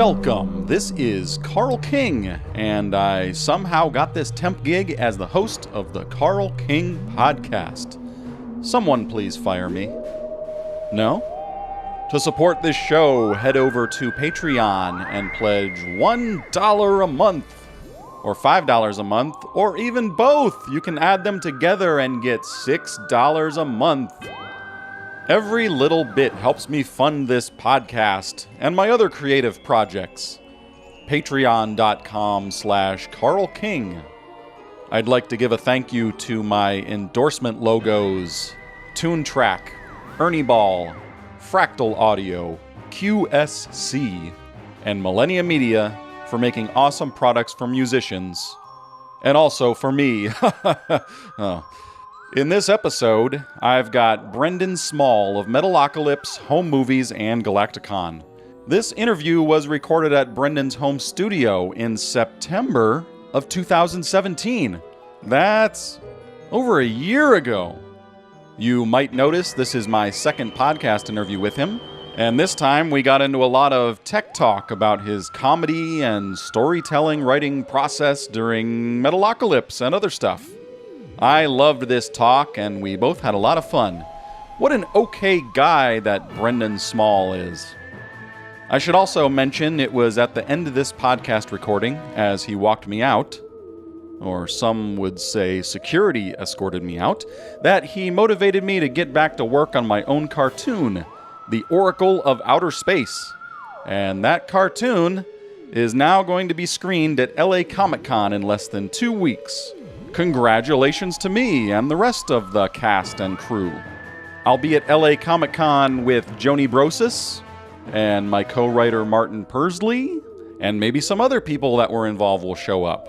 Welcome, this is Carl King, and I somehow got this temp gig as the host of the Carl King podcast. Someone please fire me. No? To support this show, head over to Patreon and pledge $1 a month, or $5 a month, or even both. You can add them together and get $6 a month. Every little bit helps me fund this podcast and my other creative projects. Patreon.com/Carl King. I'd like to give a thank you to my endorsement logos, Toontrack, Ernie Ball, Fractal Audio, QSC, and Millennia Media for making awesome products for musicians. And also for me. Oh. In this episode, I've got Brendon Small of Metalocalypse, Home Movies, and Galaktikon. This interview was recorded at Brendon's home studio in September of 2017. That's over a year ago. You might notice this is my second podcast interview with him, and this time we got into a lot of tech talk about his comedy and storytelling writing process during Metalocalypse and other stuff. I loved this talk, and we both had a lot of fun. What an okay guy that Brendon Small is. I should also mention it was at the end of this podcast recording, as he walked me out, or some would say security escorted me out, that he motivated me to get back to work on my own cartoon, The Oracle of Outer Space. And that cartoon is now going to be screened at LA Comic-Con in less than 2 weeks. Congratulations to me and the rest of the cast and crew. I'll be at LA Comic-Con with Joni Brosis and my co-writer Martin Persley, and maybe some other people that were involved will show up.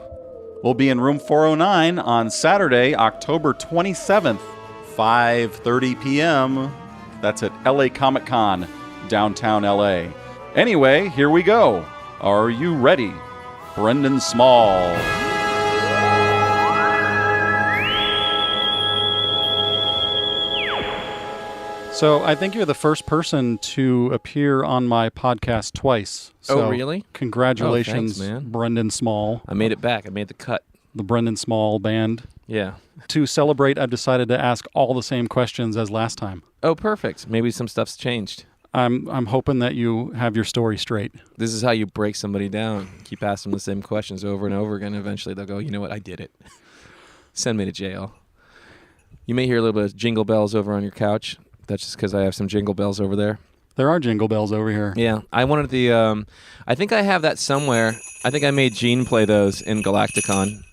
We'll be in room 409 on Saturday, October 27th, 5:30 p.m. That's at LA Comic-Con, downtown LA. Anyway, here we go. Are you ready? Brendon Small. So I think you're the first person to appear on my podcast twice. So oh, really? Congratulations, thanks, man. Brendon Small. I made it back. I made the cut. The Brendon Small Band. Yeah. To celebrate, I've decided to ask all the same questions as last time. Oh, perfect. Maybe some stuff's changed. I'm hoping that you have your story straight. This is how you break somebody down. Keep asking them the same questions over and over again. Eventually they'll go, you know what? I did it. Send me to jail. You may hear a little bit of jingle bells over on your couch. That's just because I have some jingle bells over there. There are jingle bells over here. Yeah. I wanted the, I think I have that somewhere. I think I made Gene play those in Galaktikon.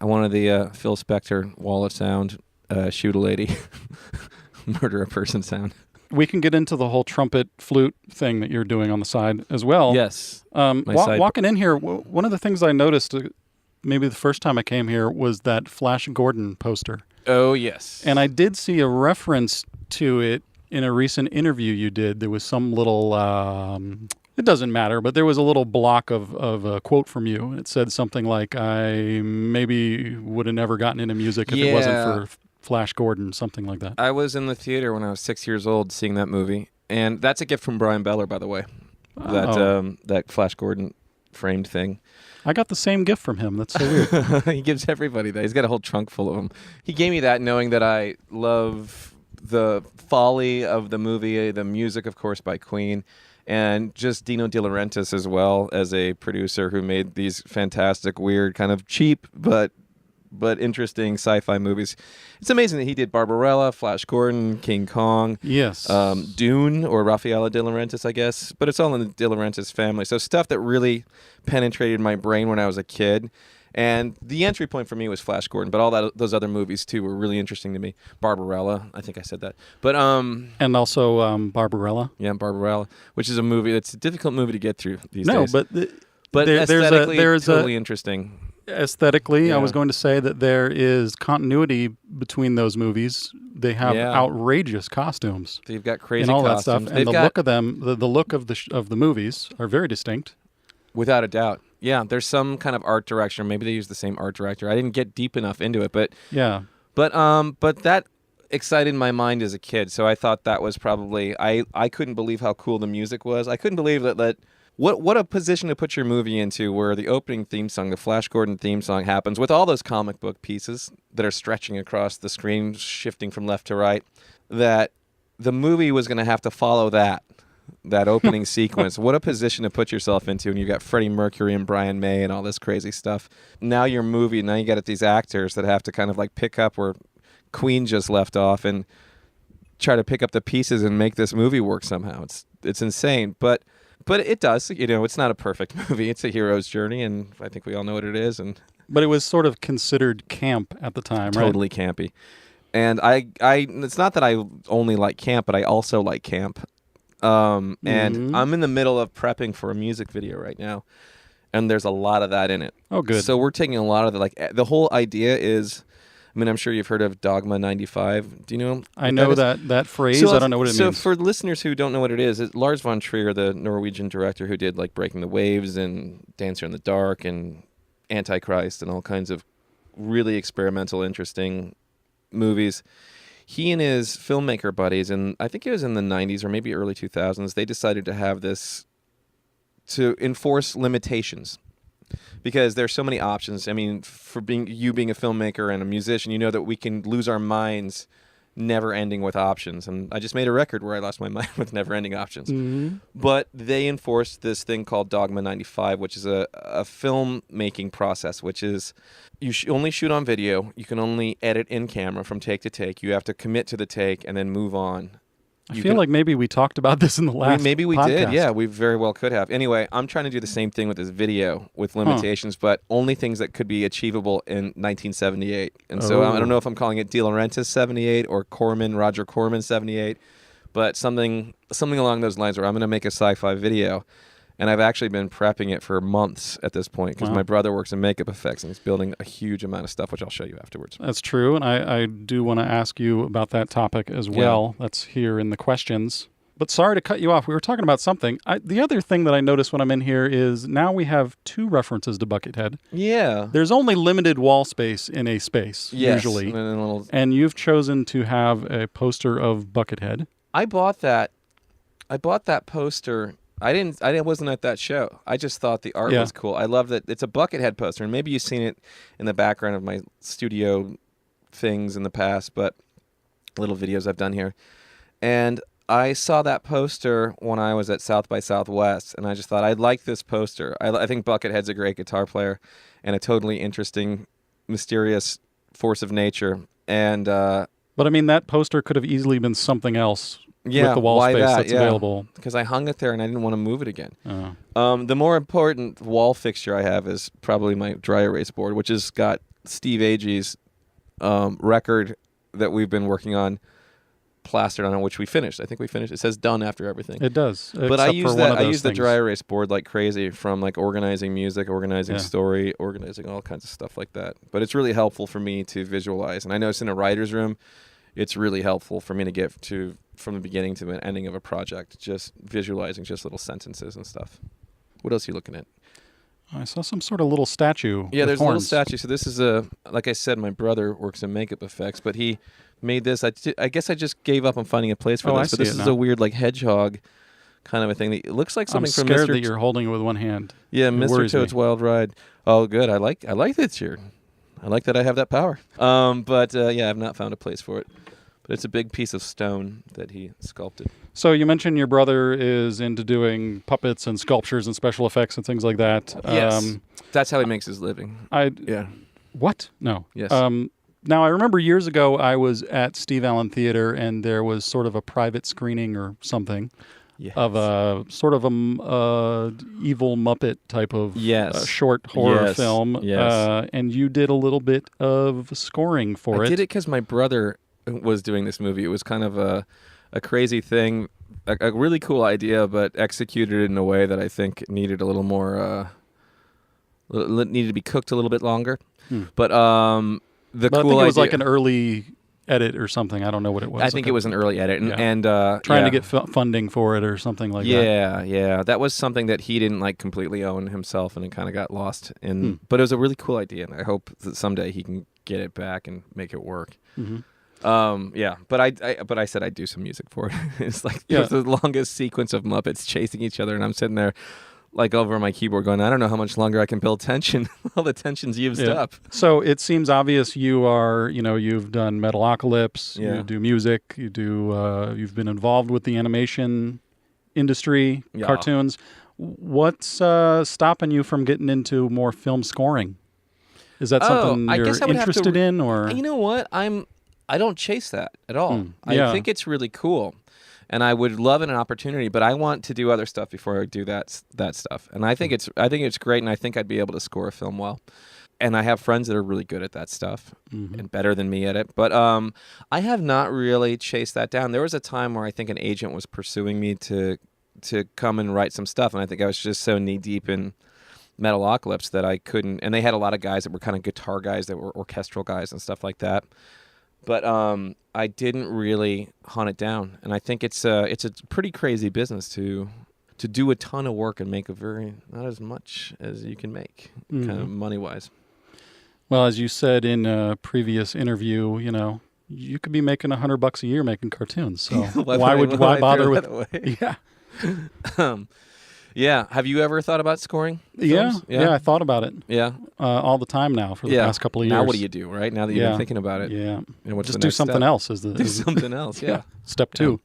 I wanted the Phil Spector wall of sound, shoot a lady, murder a person sound. We can get into the whole trumpet flute thing that you're doing on the side as well. Yes. Walking in here, one of the things I noticed, maybe the first time I came here, was that Flash Gordon poster. Oh, yes. And I did see a reference to it in a recent interview you did. There was some little, it doesn't matter, but there was a little block of a quote from you. It said something like, I maybe would have never gotten into music if it wasn't for Flash Gordon, something like that. I was in the theater when I was 6 years old seeing that movie. And that's a gift from Brian Beller, by the way. That Flash Gordon framed thing. I got the same gift from him. That's so weird. He gives everybody that. He's got a whole trunk full of them. He gave me that knowing that I love the folly of the movie, the music, of course, by Queen, and just Dino De Laurentiis as well as a producer who made these fantastic, weird, kind of cheap but interesting sci-fi movies. It's amazing that he did Barbarella, Flash Gordon, King Kong, yes, Dune, or Raffaella De Laurentiis, I guess. But it's all in the De Laurentiis family. So stuff that really penetrated my brain when I was a kid. And the entry point for me was Flash Gordon, but all those other movies too were really interesting to me. Barbarella, I think I said that. But and also Barbarella. Yeah, Barbarella, which is a movie that's a difficult movie to get through these days. No, but aesthetically, there's totally interesting. Aesthetically, yeah. I was going to say that there is continuity between those movies. They have outrageous costumes. They've got crazy and all costumes. That stuff, and the look of them, the look of the movies are very distinct. Without a doubt. Yeah, there's some kind of art direction. Maybe they use the same art director. I didn't get deep enough into it, but yeah. But that excited my mind as a kid. So I thought that was probably I couldn't believe how cool the music was. I couldn't believe that What a position to put your movie into, where the opening theme song, the Flash Gordon theme song, happens with all those comic book pieces that are stretching across the screen, shifting from left to right, that the movie was going to have to follow that opening sequence. What a position to put yourself into, and you got Freddie Mercury and Brian May and all this crazy stuff. Now your movie, now you got these actors that have to kind of like pick up where Queen just left off and try to pick up the pieces and make this movie work somehow. It's insane, but it does. It's not a perfect movie. It's a hero's journey, and I think we all know what it is. But it was sort of considered camp at the time, right? Totally campy. And I it's not that I only like camp, but I also like camp. And I'm in the middle of prepping for a music video right now, and there's a lot of that in it. Oh, good. So we're taking a lot of the whole idea is, I mean, I'm sure you've heard of Dogma 95. Do you know? I know that phrase. I don't know what it means. So for listeners who don't know what it is, Lars von Trier, the Norwegian director who did like Breaking the Waves and Dancer in the Dark and Antichrist and all kinds of really experimental, interesting movies. He and his filmmaker buddies, and I think it was in the 90s or maybe early 2000s, they decided to have this to enforce limitations. Because there's so many options. I mean, for being a filmmaker and a musician, you know that we can lose our minds never ending with options. And I just made a record where I lost my mind with never ending options. Mm-hmm. But they enforced this thing called Dogma 95, which is a filmmaking process, which is you only shoot on video. You can only edit in camera from take to take. You have to commit to the take and then move on. I feel like maybe we talked about this in the last Maybe we podcast. did, yeah. We very well could have. Anyway, I'm trying to do the same thing with this video with limitations, but only things that could be achievable in 1978. And so I don't know if I'm calling it De Laurentiis 78 or Roger Corman 78, but something along those lines where I'm going to make a sci-fi video. And I've actually been prepping it for months at this point because my brother works in makeup effects and he's building a huge amount of stuff, which I'll show you afterwards. That's true, and I do want to ask you about that topic as well. Yeah. That's here in the questions. But sorry to cut you off. We were talking about something. The other thing that I noticed when I'm in here is now we have 2 references to Buckethead. Yeah. There's only limited wall space in a space, usually. And you've chosen to have a poster of Buckethead. I bought that poster. I wasn't at that show. I just thought the art was cool. I love that it's a Buckethead poster, and maybe you've seen it in the background of my studio things in the past, but little videos I've done here. And I saw that poster when I was at South by Southwest, and I just thought, I'd like this poster. I think Buckethead's a great guitar player and a totally interesting, mysterious force of nature. And but I mean, that poster could have easily been something else. With the wall space that's available. Because I hung it there and I didn't want to move it again. The more important wall fixture I have is probably my dry erase board, which has got Steve Agee's record that we've been working on plastered on it, which we finished. I think we finished. It says done after everything. It does. But I use the dry erase board like crazy from like organizing music, organizing story, organizing all kinds of stuff like that. But it's really helpful for me to visualize. And I know it's in a writer's room. It's really helpful for me to get to from the beginning to the ending of a project, just visualizing just little sentences and stuff. What else are you looking at? I saw some sort of little statue. Yeah, there's horns. a little statue. So this is like I said, my brother works in makeup effects, but he made this. I guess I just gave up on finding a place for this. But this is a weird like hedgehog kind of a thing. That it looks like something from Mr. I'm scared that you're holding it with one hand. Yeah, Mr. Toad's Wild Ride. Oh, good. I like that here. I like that I have that power. But I've not found a place for it. It's a big piece of stone that he sculpted. So you mentioned your brother is into doing puppets and sculptures and special effects and things like that. Yes. That's how he makes his living. What? No. Yes. Now, I remember years ago I was at Steve Allen Theater and there was sort of a private screening or something of a sort of a evil Muppet type of short horror film. Yes. And you did a little bit of scoring for it. I did it because my brother was doing this movie. It was kind of a crazy thing, a really cool idea, but executed in a way that I think needed a little more, needed to be cooked a little bit longer. But I think it was like an early edit or something. I don't know what it was. I think it was an early edit, and trying to get funding for it or something like that. Yeah, that was something that he didn't like completely own himself, and it kind of got lost. But it was a really cool idea, and I hope that someday he can get it back and make it work. But I said I'd do some music for it. It's like the longest sequence of Muppets chasing each other, and I'm sitting there like over my keyboard going, I don't know how much longer I can build tension. All the tension's used up. So it seems obvious you are, you've done Metalocalypse, you do music, you've been involved with the animation industry, cartoons. What's stopping you from getting into more film scoring? Is that something you're interested in, or? You know what? I don't chase that at all. I think it's really cool. And I would love an opportunity, but I want to do other stuff before I do that stuff. And I think it's great, and I think I'd be able to score a film well. And I have friends that are really good at that stuff and better than me at it. But I have not really chased that down. There was a time where I think an agent was pursuing me to come and write some stuff, and I think I was just so knee deep in Metalocalypse that I couldn't. And they had a lot of guys that were kind of guitar guys, that were orchestral guys and stuff like that. But I didn't really hunt it down, and I think it's a pretty crazy business to do a ton of work and make not as much as you can make, kind of money wise. Well, as you said in a previous interview, you could be making $100 a year making cartoons. So why bother with? Yeah. Yeah. Have you ever thought about scoring films? Yeah, I thought about it. Yeah. All the time now for the past couple of years. Now what do you do, right? Now that you've been thinking about it. Yeah. What's just the do something step? else. Do something else, yeah. Step 2.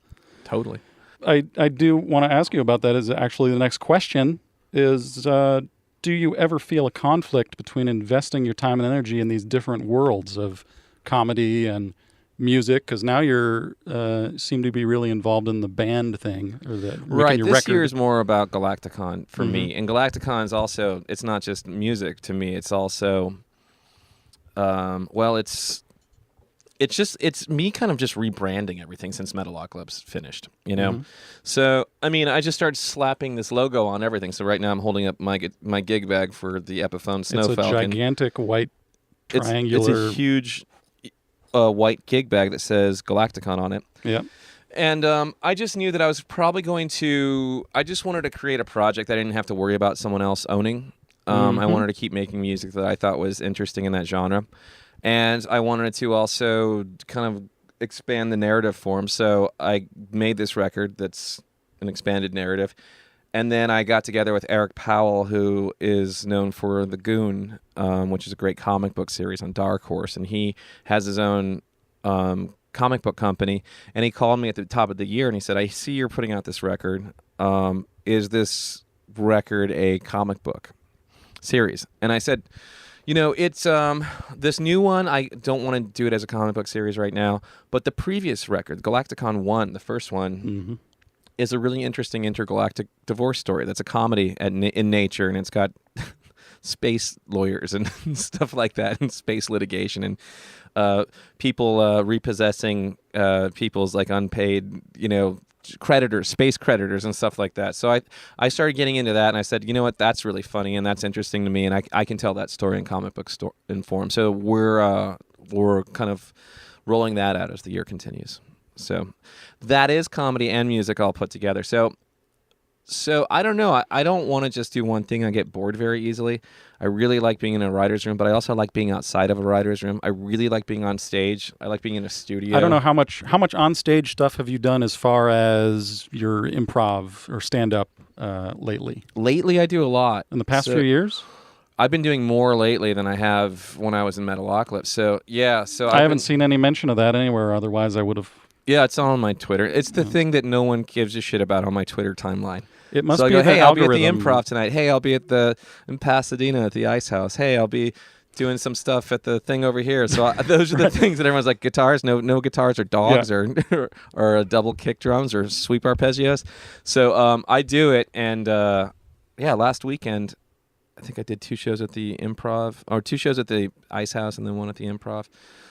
Totally. I do want to ask you about that. Is actually the next question is, do you ever feel a conflict between investing your time and energy in these different worlds of comedy and music? Because now you're seem to be really involved in the band thing, or the right. Your this record. Year is more about Galaktikon for me, and Galaktikon is also, it's not just music to me. It's also, it's me kind of just rebranding everything since Metalocalypse finished. So I mean, I just started slapping this logo on everything. So right now I'm holding up my gig bag for the Epiphone Snow Falcon. It's a gigantic white triangular. It's a huge white gig bag that says Galaktikon on it. Yeah. And I just knew that I was probably I just wanted to create a project that I didn't have to worry about someone else owning. I wanted to keep making music that I thought was interesting in that genre. And I wanted to also kind of expand the narrative form. So I made this record that's an expanded narrative. And then I got together with Eric Powell, who is known for The Goon, which is a great comic book series on Dark Horse. And he has his own comic book company. And he called me at the top of the year and he said, I see you're putting out this record. Is this record a comic book series? And I said, it's this new one. I don't want to do it as a comic book series right now. But the previous record, Galaktikon 1, the first one, is a really interesting intergalactic divorce story. That's a comedy in nature, and it's got space lawyers and stuff like that, and space litigation, and people repossessing people's like unpaid, creditors, space creditors, and stuff like that. So I started getting into that, and I said, you know what, that's really funny and that's interesting to me, and I can tell that story in comic book in form. So we're kind of rolling that out as the year continues. So that is comedy and music all put together. So I don't know. I don't want to just do one thing. I get bored very easily. I really like being in a writer's room, but I also like being outside of a writer's room. I really like being on stage. I like being in a studio. I don't know how much on-stage stuff have you done as far as your improv or stand-up lately? Lately, I do a lot. In the past few years? I've been doing more lately than I have when I was in Metalocalypse. So, yeah. So I haven't seen any mention of that anywhere. Otherwise, I would have... Yeah, it's on my Twitter. It's the thing that no one gives a shit about on my Twitter timeline. It must so be I go, hey, I'll be at the algorithm. Improv tonight. Hey, I'll be in Pasadena at the Ice House. Hey, I'll be doing some stuff at the thing over here. So those are the things that everyone's like, guitars, no guitars or dogs or double kick drums or sweep arpeggios. So I do it, and last weekend I think I did 2 shows at the Improv, or 2 shows at the Ice House and then 1 at the Improv.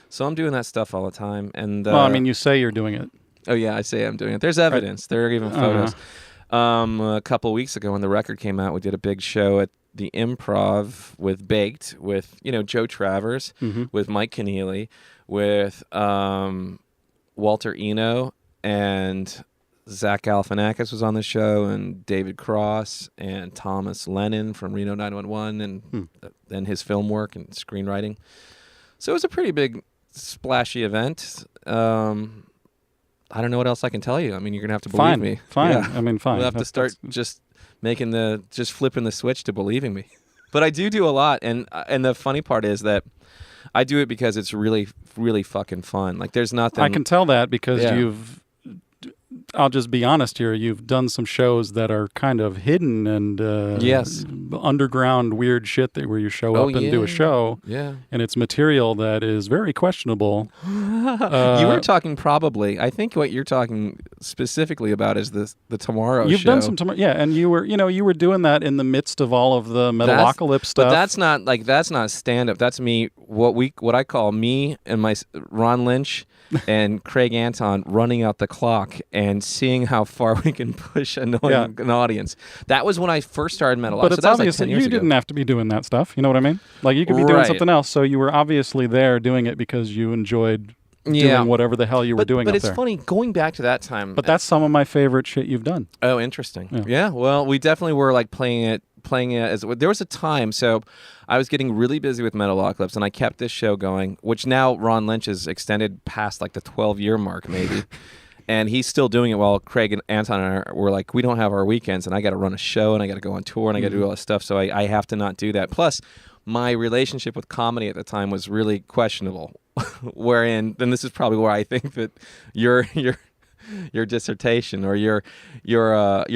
So I'm doing that stuff all the time. And well, I mean, you say you're doing it. Oh yeah, I say I'm doing it. There's evidence. There are even photos. A couple of weeks ago when the record came out, we did a big show at the Improv with Baked, with Joe Travers, with Mike Keneally, with Walter Eno, and Zach Galifianakis was on the show, and David Cross, and Thomas Lennon from Reno 911, and his film work and screenwriting. So it was a pretty big, splashy event. I don't know what else I can tell you. I mean, you're going to have to believe me. Fine. Yeah. I mean, fine. We'll have to start just just flipping the switch to believing me. But I do a lot, and the funny part is that I do it because it's really, really fucking fun. Like, there's nothing. I can tell that because Yeah. I'll just be honest here. You've done some shows that are kind of hidden and Yes. underground weird shit where you show up and do a show, Yeah. and it's material that is very questionable. You were talking probably. I think what you're talking specifically about is the Tomorrow You've show. done some tomorrow, yeah, and you were doing that in the midst of all of the Metalocalypse stuff. But that's not stand up. That's me. What I call me and my Ron Lynch and Craig Anton running out the clock and seeing how far we can push an audience. That was when I first started Metalocalypse. But it's so that was obvious like 10 that years you ago. didn't have to be doing that stuff. You know what I mean? Like, you could be doing Right. something else. So you were obviously there doing it because you enjoyed doing whatever the hell you were doing But up it's there. funny, going back to that time. But that's some of my favorite shit you've done. Oh, interesting. Yeah. Yeah, well, we definitely were like playing it as there was a time. So I was getting really busy with Metalocalypse, and I kept this show going, which now Ron Lynch has extended past like the 12-year mark maybe. And he's still doing it while Craig and Anton and I were like, we don't have our weekends, and I got to run a show, and I got to go on tour, and I got to do all this stuff. So I have to not do that. Plus, my relationship with comedy at the time was really questionable. Wherein, then this is probably where I think that your dissertation or your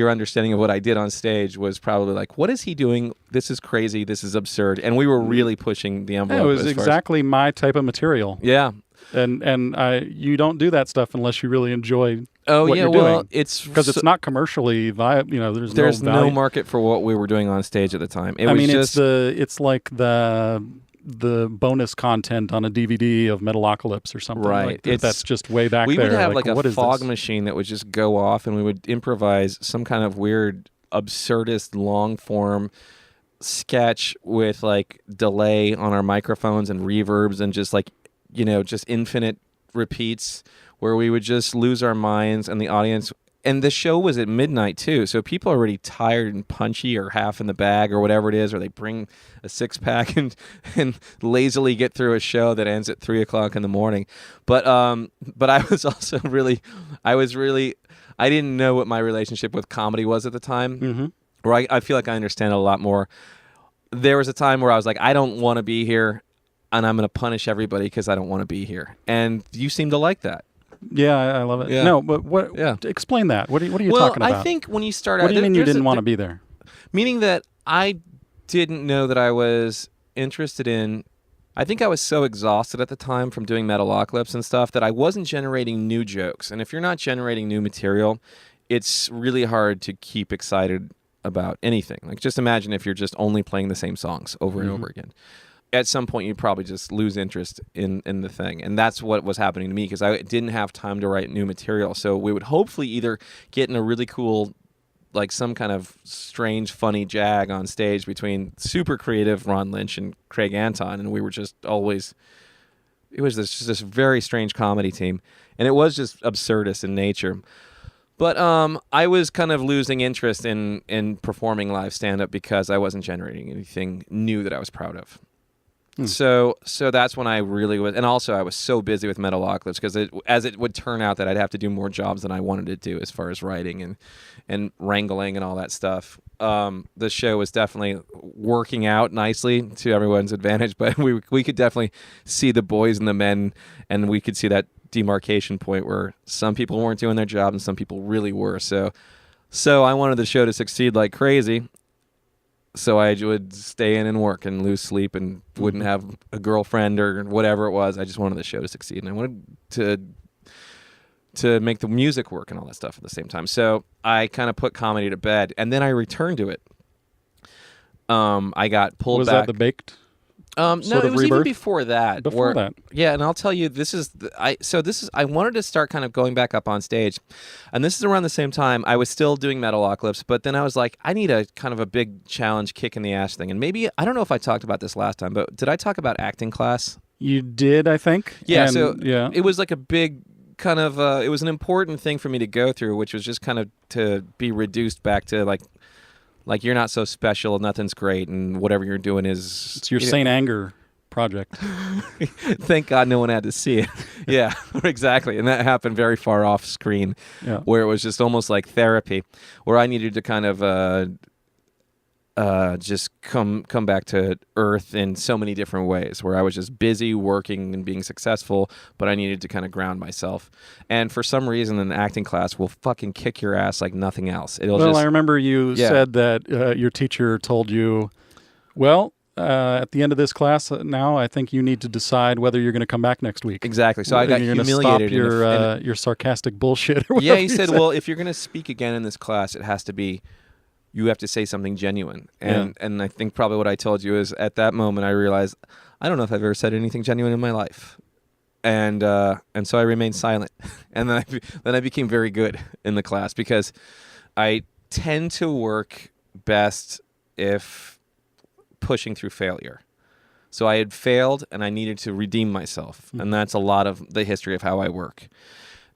understanding of what I did on stage was probably like, what is he doing? This is crazy. This is absurd. And we were really pushing the envelope. It was exactly my type of material. Yeah. And you don't do that stuff unless you really enjoy what yeah, you're well, doing. it's because it's not commercially viable. There's no no value. market for what we were doing on stage at the time. It's like the bonus content on a DVD of Metalocalypse or something. Right. Like that's just way back we there. would have like what a is fog this? machine that would just go off, and we would improvise some kind of weird, absurdist, long form sketch with like delay on our microphones and reverbs and just like, just infinite repeats where we would just lose our minds, and the audience. And the show was at midnight too, so people are already tired and punchy or half in the bag or whatever it is, or they bring a 6-pack and lazily get through a show that ends at 3:00 in the morning. But I was also I didn't know what my relationship with comedy was at the time. Mm-hmm. Where I feel like I understand it a lot more. There was a time where I was like, I don't want to be here, and I'm going to punish everybody because I don't want to be here. And you seem to like that. Yeah, I love it. Yeah. No, but what? Yeah. Explain that. What are you Well, talking about? I think when you start out, what do you mean you there's didn't want to be there? Meaning that I didn't know that I was interested in. I think I was so exhausted at the time from doing Metalocalypse and stuff that I wasn't generating new jokes. And if you're not generating new material, it's really hard to keep excited about anything. Like, just imagine if you're just only playing the same songs over and over again. At some point, you'd probably just lose interest in the thing. And that's what was happening to me, because I didn't have time to write new material. So we would hopefully either get in a really cool, like some kind of strange, funny jag on stage between super creative Ron Lynch and Craig Anton, and we were just always... It was this very strange comedy team. And it was just absurdist in nature. But I was kind of losing interest in performing live stand-up because I wasn't generating anything new that I was proud of. So that's when I really was, and also I was so busy with Metalocalypse because as it would turn out that I'd have to do more jobs than I wanted to do as far as writing and wrangling and all that stuff. The show was definitely working out nicely to everyone's advantage, but we could definitely see the boys and the men, and we could see that demarcation point where some people weren't doing their job and some people really were. So I wanted the show to succeed like crazy. So I would stay in and work and lose sleep and wouldn't have a girlfriend or whatever it was. I just wanted the show to succeed, and I wanted to make the music work and all that stuff at the same time. So I kind of put comedy to bed, and then I returned to it. I got pulled back. Was that the baked? No, it was even before that. Before that. Yeah, and I'll tell you, I wanted to start kind of going back up on stage, and this is around the same time I was still doing Metalocalypse, but then I was like, I need a kind of a big challenge, kick in the ass thing, and maybe, I don't know if I talked about this last time, but did I talk about acting class? You did, I think. Yeah, and, it was like a big kind of, it was an important thing for me to go through, which was just kind of to be reduced back to like you're not so special, nothing's great, and whatever you're doing is... It's your Saint Anger project. Thank God no one had to see it. Yeah, exactly. And that happened very far off screen, where it was just almost like therapy, where I needed to kind of just come back to earth in so many different ways, where I was just busy working and being successful, but I needed to kind of ground myself. And for some reason, an acting class will fucking kick your ass like nothing else. I remember you said that your teacher told you, well, at the end of this class now, I think you need to decide whether you're going to come back next week. Exactly. So I got humiliated. Stop your sarcastic bullshit. Yeah, he said, well, if you're going to speak again in this class, it has to be, you have to say something genuine. And I think probably what I told you is, at that moment I realized, I don't know if I've ever said anything genuine in my life. And so I remained silent. And then I became very good in the class, because I tend to work best if pushing through failure. So I had failed and I needed to redeem myself. And that's a lot of the history of how I work.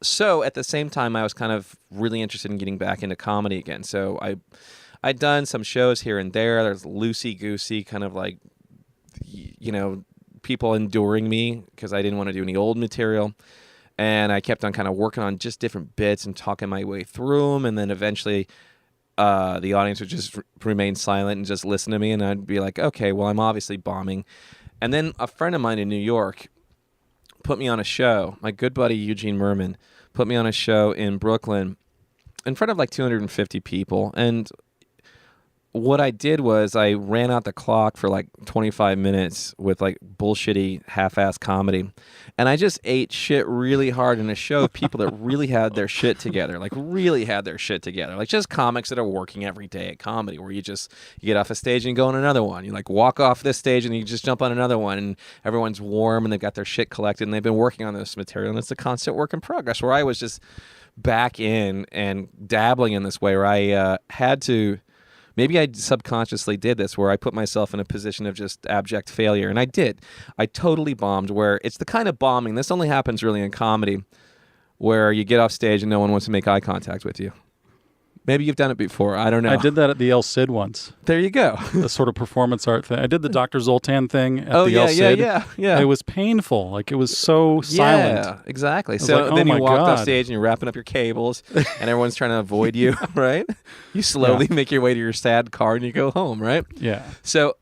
So at the same time, I was kind of really interested in getting back into comedy again. So I'd done some shows here and there. There's loosey-goosey, kind of like, people enduring me because I didn't want to do any old material. And I kept on kind of working on just different bits and talking my way through them. And then eventually the audience would just remain silent and just listen to me. And I'd be like, okay, well, I'm obviously bombing. And then a friend of mine in New York put me on a show. My good buddy Eugene Merman put me on a show in Brooklyn in front of like 250 people. And what I did was I ran out the clock for like 25 minutes with like bullshitty half-ass comedy. And I just ate shit really hard in a show of people that really had their shit together. Like just comics that are working every day at comedy, where you get off a stage and you go on another one. You like walk off this stage and you just jump on another one, and everyone's warm and they've got their shit collected and they've been working on this material, and it's a constant work in progress, where I was just back in and dabbling in this way, where I had to... Maybe I subconsciously did this, where I put myself in a position of just abject failure. And I did. I totally bombed, where it's the kind of bombing, this only happens really in comedy, where you get off stage and no one wants to make eye contact with you. Maybe you've done it before. I don't know. I did that at the El Cid once. There you go. The sort of performance art thing. I did the Dr. Zoltan thing at the El Cid. Yeah. It was painful. Like, it was so silent. Yeah, exactly. So like, then you walked God. off stage and you're wrapping up your cables and everyone's trying to avoid you, right? You slowly make your way to your sad car and you go home, right? Yeah. So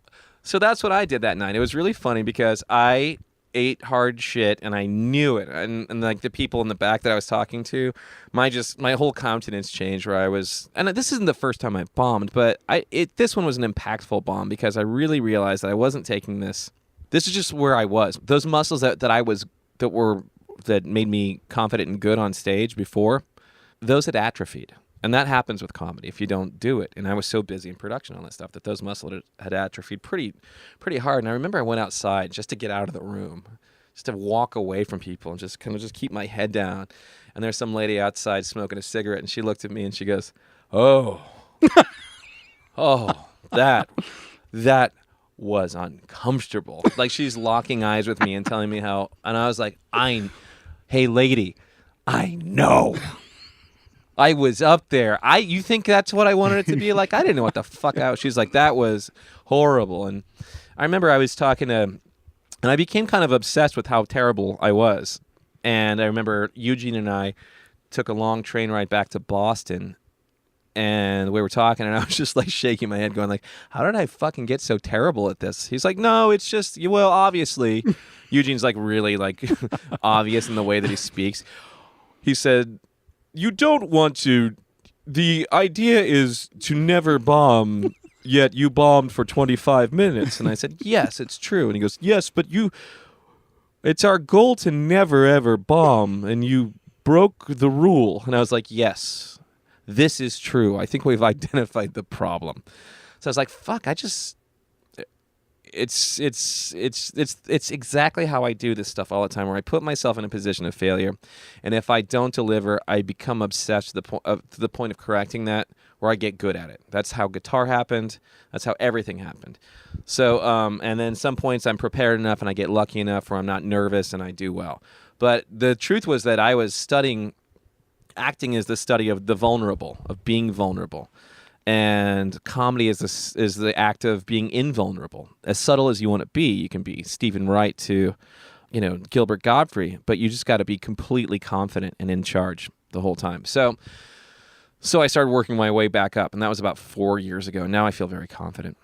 that's what I did that night. It was really funny because I ate hard shit and I knew it, and like the people in the back that I was talking to, my whole countenance changed, where I was, and this isn't the first time I bombed, but this one was an impactful bomb, because I really realized that I wasn't taking this is just where I was. Those muscles that made me confident and good on stage before, those had atrophied. And that happens with comedy if you don't do it. And I was so busy in production on that stuff that those muscles had atrophied pretty hard. And I remember I went outside just to get out of the room, just to walk away from people and just kind of just keep my head down. And there's some lady outside smoking a cigarette, and she looked at me and she goes, "Oh, that was uncomfortable." Like, she's locking eyes with me and telling me how, and I was like, hey lady, I know. I was up there. You think that's what I wanted it to be like? I didn't know what the fuck I was. She's like, that was horrible. And I remember I was talking to, and I became kind of obsessed with how terrible I was. And I remember Eugene and I took a long train ride back to Boston, and we were talking, and I was just like shaking my head going like, how did I fucking get so terrible at this? He's like, no, it's just, well, obviously. Eugene's like really like obvious in the way that he speaks. He said, you don't want to, the idea is to never bomb, yet you bombed for 25 minutes. And I said, yes, it's true. And he goes, yes, but it's our goal to never ever bomb, and you broke the rule. And I was like, yes, this is true. I think we've identified the problem. So I was like, fuck, it's exactly how I do this stuff all the time, where I put myself in a position of failure, and if I don't deliver, I become obsessed to the point of correcting that, where I get good at it. That's how guitar happened. That's how everything happened. So, and then some points I'm prepared enough and I get lucky enough where I'm not nervous and I do well. But the truth was that I was studying, acting is the study of the vulnerable, of being vulnerable. And comedy is the act of being invulnerable. As subtle as you want to be, you can be Stephen Wright to, Gilbert Gottfried, but you just got to be completely confident and in charge the whole time. So So I started working my way back up, and that was about 4 years ago. Now I feel very confident.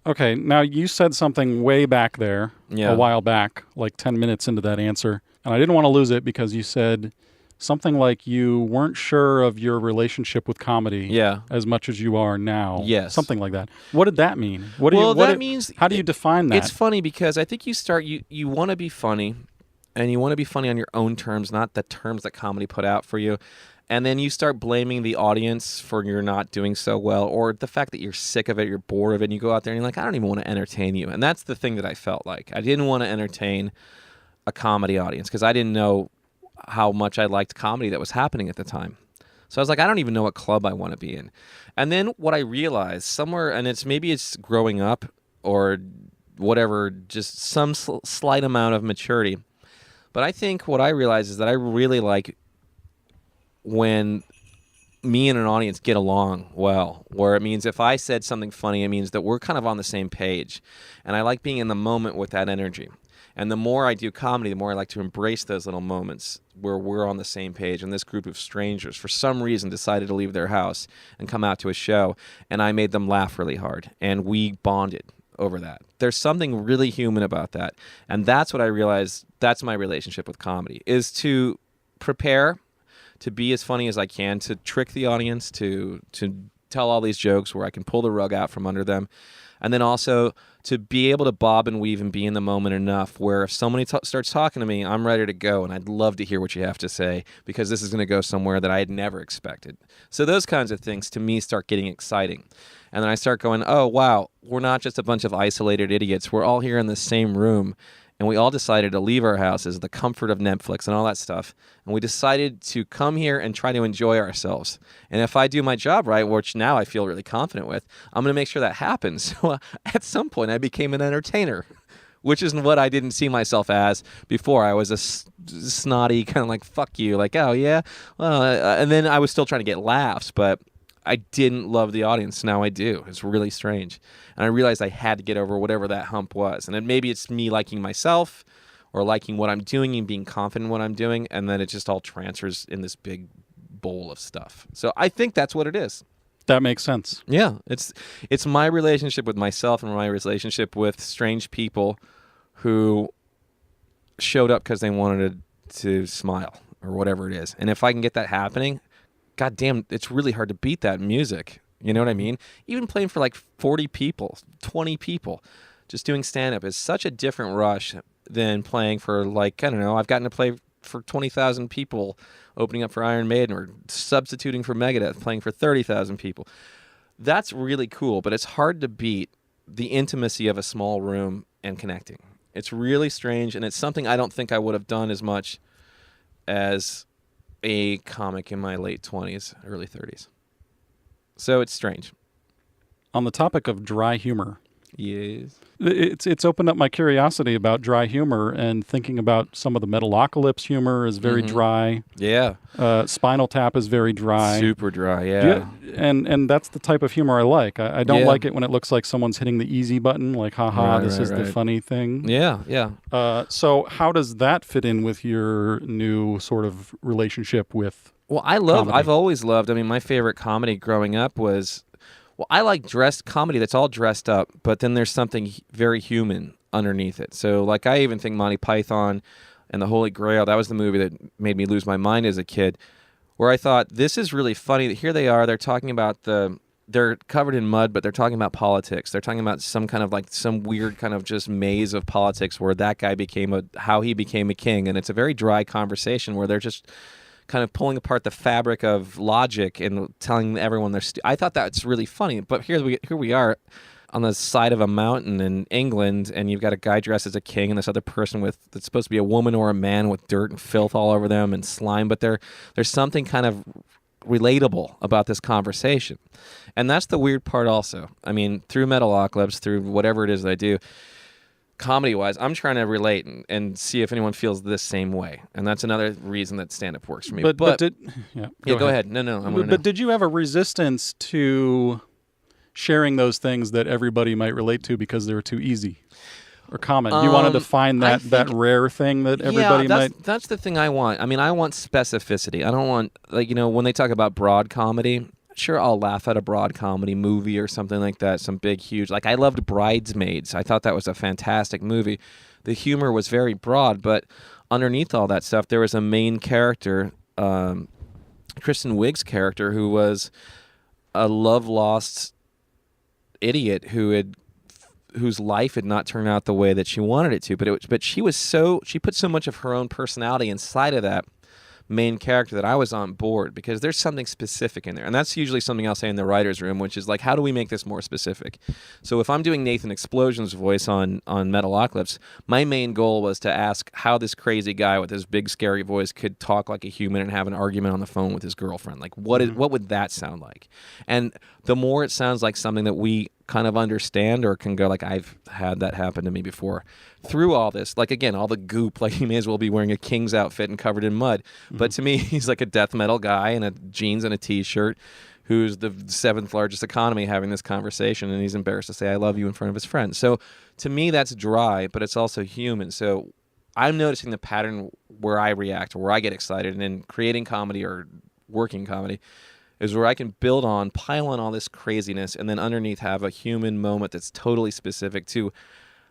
Okay, now you said something way back there, Yeah. a while back, like 10 minutes into that answer, and I didn't want to lose it because you said something like you weren't sure of your relationship with comedy Yeah. as much as you are now. Yes. Something like that. What did that mean? Means... How do you define that? It's funny because I think you want to be funny, and you want to be funny on your own terms, not the terms that comedy put out for you. And then you start blaming the audience for you're not doing so well, or the fact that you're sick of it, you're bored of it, and you go out there and you're like, I don't even want to entertain you. And that's the thing that I felt like. I didn't want to entertain a comedy audience because I didn't know how much I liked comedy that was happening at the time. So I was like, I don't even know what club I want to be in. And then what I realized somewhere, and maybe it's growing up or whatever, just some slight amount of maturity. But I think what I realized is that I really like when me and an audience get along well, where it means if I said something funny, it means that we're kind of on the same page. And I like being in the moment with that energy. And the more I do comedy, the more I like to embrace those little moments where we're on the same page. And this group of strangers, for some reason, decided to leave their house and come out to a show. And I made them laugh really hard. And we bonded over that. There's something really human about that. And that's what I realized, that's my relationship with comedy, is to prepare to be as funny as I can, to trick the audience, to tell all these jokes where I can pull the rug out from under them. And then also to be able to bob and weave and be in the moment enough where if somebody starts talking to me, I'm ready to go, and I'd love to hear what you have to say because this is going to go somewhere that I had never expected. So those kinds of things to me start getting exciting. And then I start going, oh, wow, we're not just a bunch of isolated idiots. We're all here in the same room. And we all decided to leave our houses, the comfort of Netflix and all that stuff. And we decided to come here and try to enjoy ourselves. And if I do my job right, which now I feel really confident with, I'm going to make sure that happens. So at some point, I became an entertainer, which is what I didn't see myself as before. I was a snotty kind of like, fuck you, like, oh, yeah. Well, and then I was still trying to get laughs, but I didn't love the audience. Now I do. It's really strange. And I realized I had to get over whatever that hump was. And then maybe it's me liking myself or liking what I'm doing and being confident in what I'm doing. And then it just all transfers in this big bowl of stuff. So I think that's what it is. That makes sense. Yeah. It's my relationship with myself and my relationship with strange people who showed up because they wanted to smile or whatever it is. And if I can get that happening, God damn, it's really hard to beat that in music. You know what I mean? Even playing for like 40 people, 20 people, just doing stand-up is such a different rush than playing for like, I don't know, I've gotten to play for 20,000 people opening up for Iron Maiden or substituting for Megadeth, playing for 30,000 people. That's really cool, but it's hard to beat the intimacy of a small room and connecting. It's really strange, and it's something I don't think I would have done as much as a comic in my late 20s, early 30s. So it's strange. On the topic of dry humor, yes, it's opened up my curiosity about dry humor and thinking about some of the Metalocalypse humor is very dry. Yeah. Spinal Tap is very dry. Super dry, yeah. And that's the type of humor I like. I don't like it when it looks like someone's hitting the easy button, like, haha, this is the funny thing. Yeah, yeah. So how does that fit in with your new sort of relationship with Well, comedy? I've always loved, I mean, my favorite comedy growing up was, well, I like dressed comedy that's all dressed up, but then there's something very human underneath it. So, like, I even think Monty Python and the Holy Grail, that was the movie that made me lose my mind as a kid, where I thought, this is really funny. Here they are, they're talking about they're covered in mud, but they're talking about politics. They're talking about some kind of like some weird kind of just maze of politics where that guy how he became a king. And it's a very dry conversation where they're just kind of pulling apart the fabric of logic and telling everyone I thought that's really funny. But here we are on the side of a mountain in England, and you've got a guy dressed as a king and this other person that's supposed to be a woman or a man with dirt and filth all over them and slime. But there's something kind of relatable about this conversation. And that's the weird part also. I mean, through Metalocalypse, through whatever it is that I do, comedy-wise, I'm trying to relate and see if anyone feels this same way. And that's another reason that stand-up works for me. But go ahead. No. But did you have a resistance to sharing those things that everybody might relate to because they were too easy? or common? You wanted to find I that think- rare thing that everybody might. That's the thing I want. I mean, I want specificity. I don't want, like, when they talk about broad comedy, sure, I'll laugh at a broad comedy movie or something like that, some big, huge. Like, I loved Bridesmaids. I thought that was a fantastic movie. The humor was very broad, but underneath all that stuff, there was a main character, Kristen Wiig's character, who was a love-lost idiot whose life had not turned out the way that she wanted it to. But she put so much of her own personality inside of that main character that I was on board, because there's something specific in there. And that's usually something I'll say in the writer's room, which is like, how do we make this more specific? So if I'm doing Nathan Explosion's voice on Metalocalypse, my main goal was to ask how this crazy guy with his big scary voice could talk like a human and have an argument on the phone with his girlfriend. Like, what would that sound like? And the more it sounds like something that we kind of understand or can go like, I've had that happen to me before. Through all this, like, again, all the goop, like, he may as well be wearing a King's outfit and covered in mud. But to me, he's like a death metal guy in a jeans and a t-shirt who's the 7th largest economy having this conversation, and he's embarrassed to say I love you in front of his friends. So to me, that's dry, but it's also human. So I'm noticing the pattern where I react, or where I get excited, and in creating comedy or working comedy is where I can build on, pile on all this craziness, and then underneath have a human moment that's totally specific to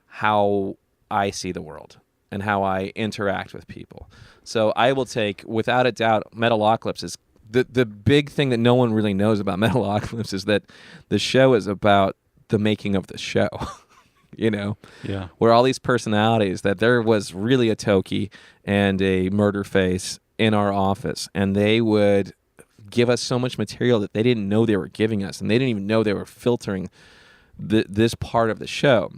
how I see the world and how I interact with people. So I will take, without a doubt, Metalocalypse is the big thing that no one really knows about Metalocalypse is that the show is about the making of the show. Yeah. Where all these personalities, that there was really a Toki and a murder face in our office, and they would give us so much material that they didn't know they were giving us, and they didn't even know they were filtering this part of the show.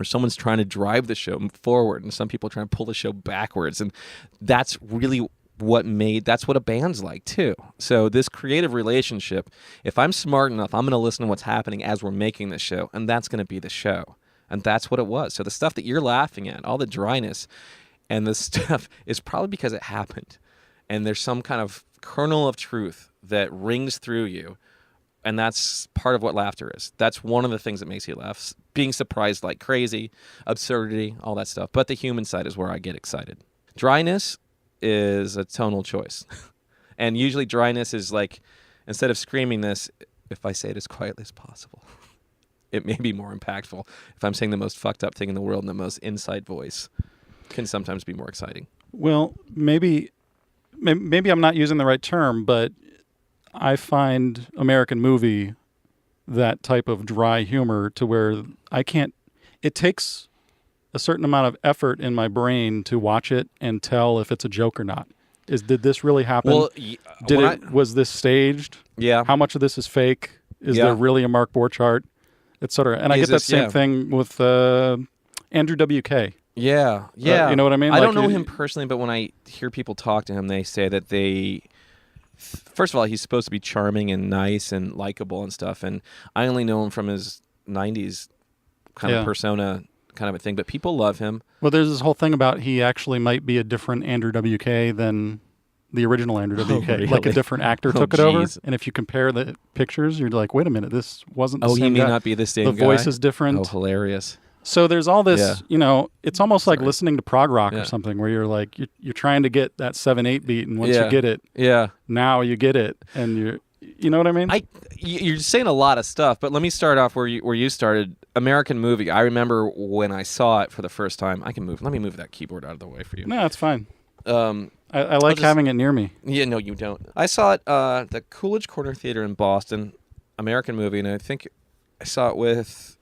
Or someone's trying to drive the show forward, and some people are trying to pull the show backwards, and that's really that's what a band's like too. So this creative relationship, if I'm smart enough, I'm going to listen to what's happening as we're making the show, and that's going to be the show. And that's what it was. So the stuff that you're laughing at, all the dryness and the stuff, is probably because it happened. And there's some kind of kernel of truth that rings through you. And that's part of what laughter is. That's one of the things that makes you laugh. Being surprised like crazy, absurdity, all that stuff. But the human side is where I get excited. Dryness is a tonal choice. And usually dryness is like, instead of screaming this, if I say it as quietly as possible, it may be more impactful. If I'm saying the most fucked up thing in the world in the most inside voice, can sometimes be more exciting. Well, maybe I'm not using the right term, but I find American movie that type of dry humor to where it takes a certain amount of effort in my brain to watch it and tell if it's a joke or not. Did this really happen? Well, was this staged? Yeah. How much of this is fake? Is there really a Mark Borchardt, etc.? And I get that same thing with Andrew WK. Yeah. You know what I mean? I don't know him personally, but when I hear people talk to him, they say that first of all, he's supposed to be charming and nice and likable and stuff, and I only know him from his 90s kind of persona kind of a thing, but people love him. Well, there's this whole thing about he actually might be a different Andrew WK than the original Andrew WK. Really? Like a different actor took it over, and if you compare the pictures, you're like, wait a minute, this wasn't the same guy. Oh, he may not be the same guy. The voice is different. Oh, hilarious. So there's all this, it's almost like listening to prog rock or something, where you're like, you're trying to get that 7/8 beat, and once you get it, now you get it, and you know what I mean? You're saying a lot of stuff, but let me start off where you started. American movie. I remember when I saw it for the first time. Let me move that keyboard out of the way for you. No, it's fine. I like having it near me. Yeah, no, you don't. I saw it the Coolidge Corner Theater in Boston, American movie, and I think I saw it with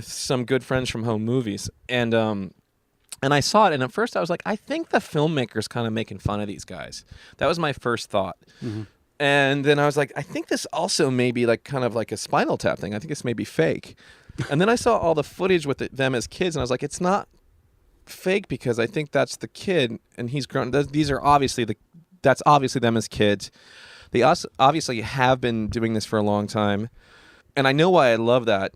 some good friends from Home Movies, and I saw it, and at first I was like, I think the filmmaker's kind of making fun of these guys. That was my first thought. Mm-hmm. And then I was like, I think this also may be like kind of like a Spinal Tap thing. I think this may be fake. And then I saw all the footage with them as kids, and I was like, it's not fake, because I think that's the kid, and he's grown. These are that's obviously them as kids. They obviously have been doing this for a long time, and I know why I love that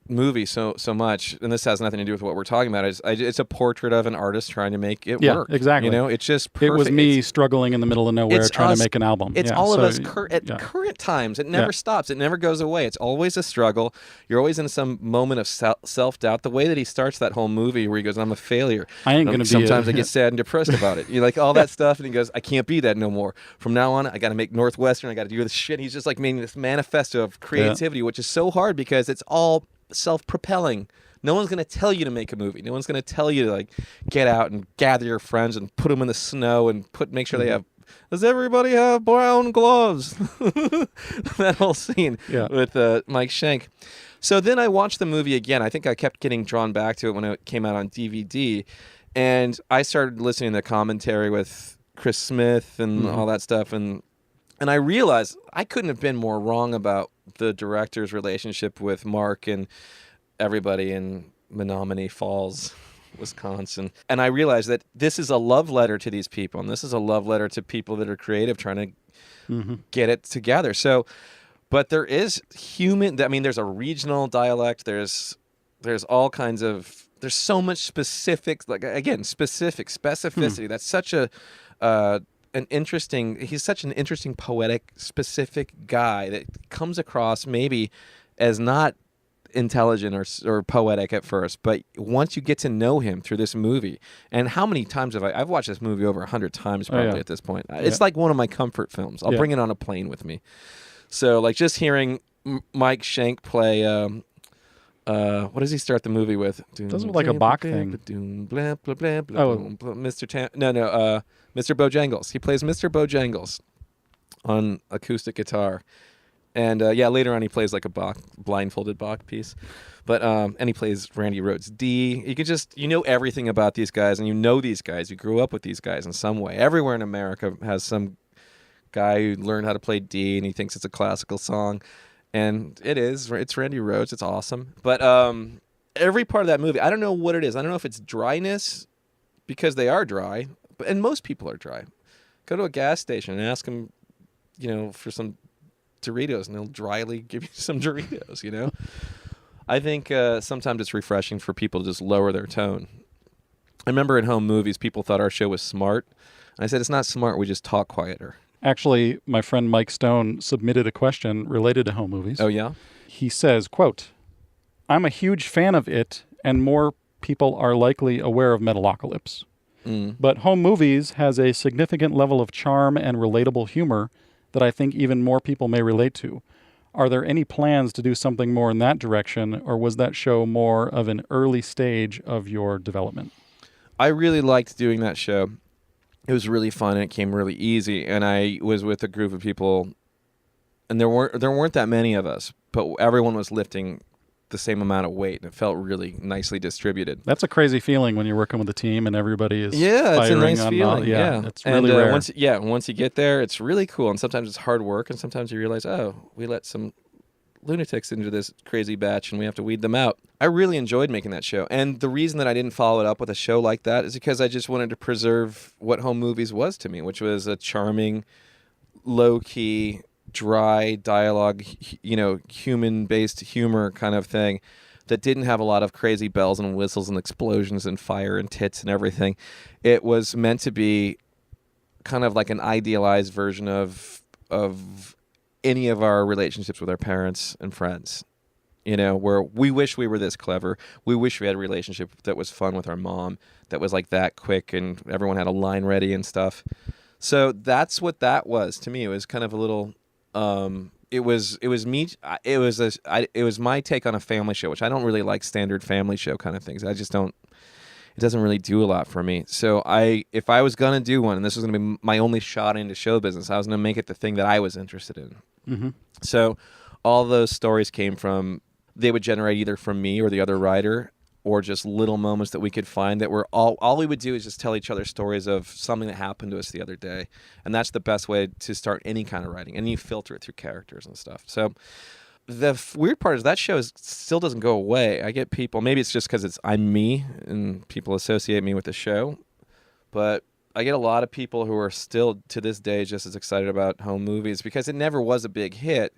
movie so much, and this has nothing to do with what we're talking about. It's a portrait of an artist trying to make it Yeah, work. exactly. You know, it's just perfect. It was me struggling in the middle of nowhere trying to make an album. It's Yeah, all of so, us at current times. It never stops. It never goes away. It's always a struggle. You're always in some moment of self-doubt. The way that he starts that whole movie where he goes, I'm a failure. I ain't going to be Sometimes I get sad and depressed about it. You like all that stuff, and he goes, I can't be that no more. From now on, I got to make Northwestern. I got to do this shit. He's just like making this manifesto of creativity, which is so hard because it's all self-propelling. No one's going to tell you to make a movie. No one's going to tell you to like get out and gather your friends and put them in the snow and make sure they have. Does everybody have brown gloves? That whole scene with Mike Schenk. So then I watched the movie again. I think I kept getting drawn back to it when it came out on DVD, and I started listening to the commentary with Chris Smith and all that stuff, and I realized I couldn't have been more wrong about the director's relationship with Mark and everybody in Menominee Falls, Wisconsin. And I realized that this is a love letter to these people, and this is a love letter to people that are creative trying to get it together. So, but there is there's a regional dialect, there's all kinds of, there's so much specifics, like again, specificity. That's such he's such an interesting, poetic, specific guy that comes across maybe as not intelligent or poetic at first, but once you get to know him through this movie, and how many times I've watched this movie over 100 times probably at this point. It's like one of my comfort films. I'll bring it on a plane with me. So like just hearing Mike Schenk play what does he start the movie with? Doesn't look like a Bach thing. Mr. Bojangles. He plays Mr. Bojangles on acoustic guitar. And later on he plays like a Bach, blindfolded Bach piece. But and he plays Randy Rhoads D. You know everything about these guys, and you know these guys. You grew up with these guys in some way. Everywhere in America has some guy who learned how to play D, and he thinks it's a classical song. And it's Randy Rhoads. It's awesome. But every part of that movie, I don't know what it is. I don't know if it's dryness, because they are dry, and most people are dry. Go to a gas station and ask them, for some Doritos, and they'll dryly give you some Doritos, I think sometimes it's refreshing for people to just lower their tone. I remember in home movies, people thought our show was smart. I said, it's not smart, we just talk quieter. Actually, my friend Mike Stone submitted a question related to home movies. Oh, yeah? He says, quote, I'm a huge fan of it, and more people are likely aware of Metalocalypse. But home movies has a significant level of charm and relatable humor that I think even more people may relate to. Are there any plans to do something more in that direction, or was that show more of an early stage of your development? I really liked doing that show. It was really fun, and it came really easy, and I was with a group of people, and there weren't that many of us, but everyone was lifting the same amount of weight, and it felt really nicely distributed. That's a crazy feeling when you're working with a team and everybody is it's a nice feeling. It's really rare. Once you get there, it's really cool, and sometimes it's hard work, and sometimes you realize, we let some lunatics into this crazy batch, and we have to weed them out. I really enjoyed making that show, and the reason that I didn't follow it up with a show like that is because I just wanted to preserve what home movies was to me, which was a charming, low-key, dry dialogue, human-based humor kind of thing that didn't have a lot of crazy bells and whistles and explosions and fire and tits and everything. It was meant to be kind of like an idealized version of any of our relationships with our parents and friends, where we wish we were this clever. We wish we had a relationship that was fun with our mom, that was like that quick and everyone had a line ready and stuff. So that's what that was to me. It was kind of a little... It was my take on a family show, which I don't really like standard family show kind of things. It doesn't really do a lot for me. So if I was going to do one, and this was going to be my only shot into show business, I was going to make it the thing that I was interested in. Mm-hmm. So all those stories came from, they would generate either from me or the other writer, or just little moments that we could find that were all we would do is just tell each other stories of something that happened to us the other day. And that's the best way to start any kind of writing. And you filter it through characters and stuff. So the weird part is that show still doesn't go away. I get people, maybe it's just because I'm me and people associate me with the show, but I get a lot of people who are still to this day just as excited about home movies because it never was a big hit.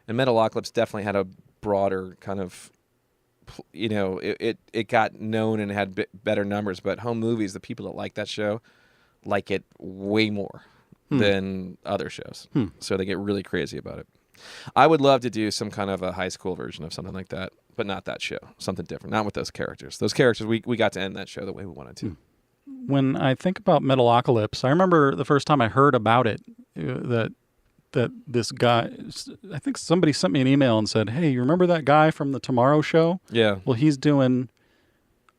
And Metalocalypse definitely had a broader kind of it got known and had better numbers. But home movies, the people that like that show, like it way more than other shows. So they get really crazy about it. I would love to do some kind of a high school version of something like that, but not that show. Something different. Not with those characters. Those characters, we got to end that show the way we wanted to. When I think about Metalocalypse, I remember the first time I heard about it, that this guy, I think somebody sent me an email and said, "Hey, you remember that guy from the Tomorrow Show? Yeah. Well, he's doing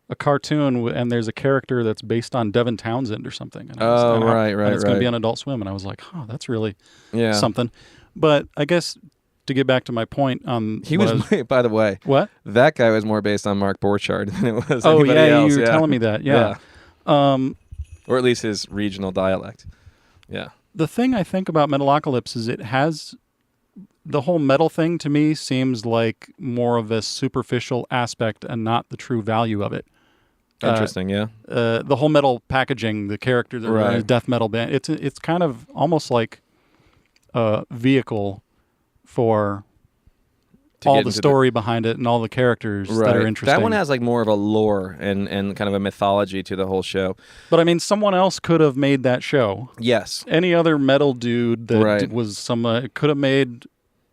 a cartoon, and there's a character that's based on Devin Townsend or something." And right. And it's going to be on Adult Swim. And I was like, that's really something. But I guess to get back to my point on... By the way, what? That guy was more based on Mark Borchardt than it was anybody else. You were telling me that, yeah. Or at least his regional dialect. Yeah. The thing I think about Metalocalypse is it has... The whole metal thing to me seems like more of a superficial aspect and not the true value of it. Interesting, yeah. The whole metal packaging, the character, the death metal band, it's kind of almost like a vehicle for all the story behind it and all the characters that are interesting. That one has like more of a lore and kind of a mythology to the whole show. But I mean, someone else could have made that show. Yes. Any other metal dude that was could have made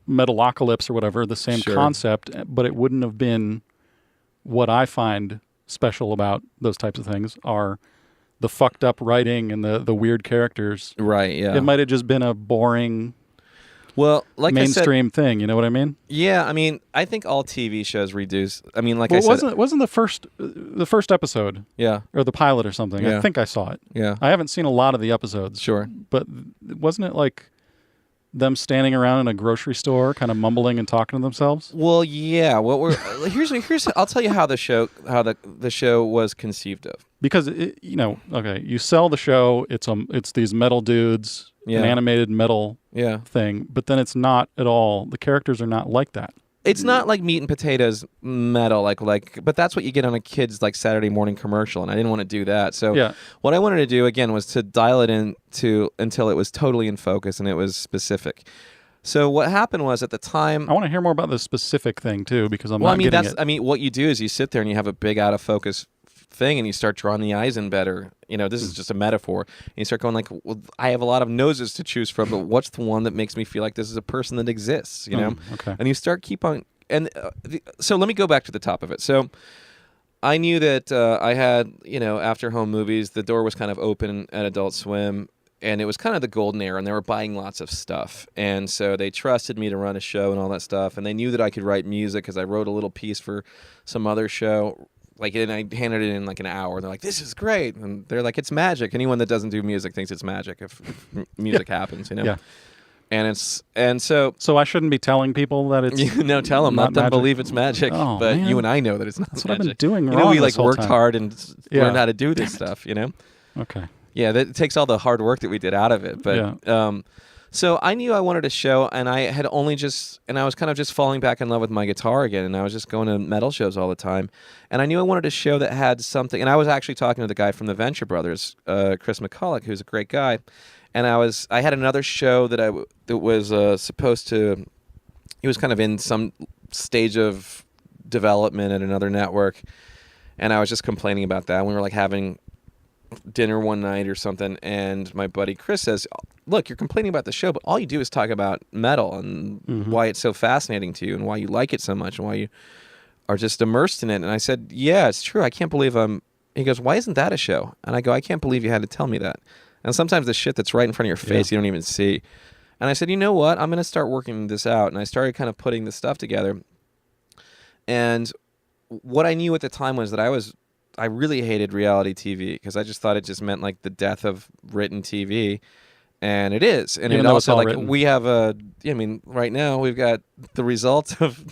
Metalocalypse or whatever, the same concept, but it wouldn't have been what I find special about those types of things are the fucked up writing and the weird characters. Right, yeah. It might have just been a boring mainstream thing, you know what I mean? Yeah, I mean, I think all TV shows reduce. I mean, I said, wasn't the first episode, or the pilot or something. I think I saw it. Yeah, I haven't seen a lot of the episodes. Sure, but wasn't it like them standing around in a grocery store, kind of mumbling and talking to themselves? Well, yeah. What we're here's I'll tell you how the show was conceived of. Because you sell the show. It's these metal dudes. An animated metal thing, but then it's not at all. The characters are not like that. It's not like meat and potatoes metal, but that's what you get on a kid's like Saturday morning commercial, and I didn't want to do that. So what I wanted to do again was to dial it in until it was totally in focus and it was specific. So what happened was at the time, I want to hear more about the specific thing too, because not getting it. I mean, what you do is you sit there and you have a big out of focus thing and you start drawing the eyes in better. This is just a metaphor. And you start going like, well, I have a lot of noses to choose from, but what's the one that makes me feel like this is a person that exists, Okay. And you start so let me go back to the top of it. So I knew that I had, after home movies, the door was kind of open at Adult Swim, and it was kind of the golden era, and they were buying lots of stuff. And so they trusted me to run a show and all that stuff, and they knew that I could write music because I wrote a little piece for some other show. And I handed it in like an hour. They're like, "This is great," and they're like, "It's magic." Anyone that doesn't do music thinks it's magic if music happens, Yeah. And so I shouldn't be telling people that it's no, tell them, let them magic. Believe it's magic. Oh, but man. You and I know that it's not. That's magic. what I've been doing wrong. We this whole worked time. hard and learned how to do this stuff. Okay. Yeah, that takes all the hard work that we did out of it. But so I knew I wanted a show, and I was kind of just falling back in love with my guitar again, and I was just going to metal shows all the time. And I knew I wanted a show that had something, and I was actually talking to the guy from the Venture Brothers, Chris McCulloch, who's a great guy. And I had another show that was supposed to, he was kind of in some stage of development at another network, and I was just complaining about that. We were like having dinner one night or something, and my buddy Chris says, "Look, you're complaining about the show, but all you do is talk about metal and why it's so fascinating to you and why you like it so much and why you are just immersed in it." And I said, "Yeah, it's true. I can't believe He goes, "Why isn't that a show?" And I go, "I can't believe you had to tell me that." And sometimes the shit that's right in front of your face you don't even see. And I said, "You know what? I'm going to start working this out." And I started kind of putting this stuff together. And what I knew at the time was that I really hated reality TV because I just thought it just meant like the death of written TV, and it is. And even it though also it's all like written. we have right now we've got the result of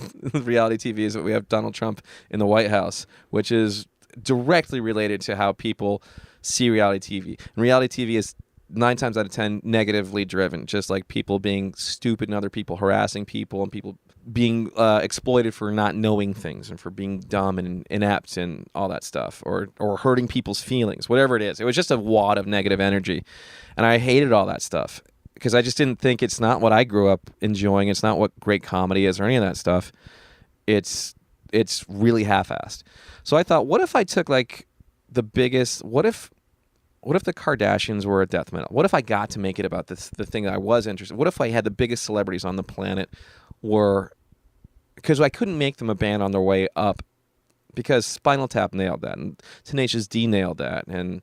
reality TV is that we have Donald Trump in the White House, which is directly related to how people see reality TV. And reality TV is 9 times out of 10 negatively driven, just like people being stupid and other people harassing people and people being exploited for not knowing things and for being dumb and inept and all that stuff, or hurting people's feelings, whatever it is. It was just a wad of negative energy, and I hated all that stuff because I just didn't think it's not what I grew up enjoying. It's not what great comedy is or any of that stuff. It's it's really half-assed. So I thought, what if I took like the biggest? What if the Kardashians were a death metal? What if I got to make it about the thing that I was interested in? What if I had the biggest celebrities on the planet were, because I couldn't make them a band on their way up, because Spinal Tap nailed that, and Tenacious D nailed that, and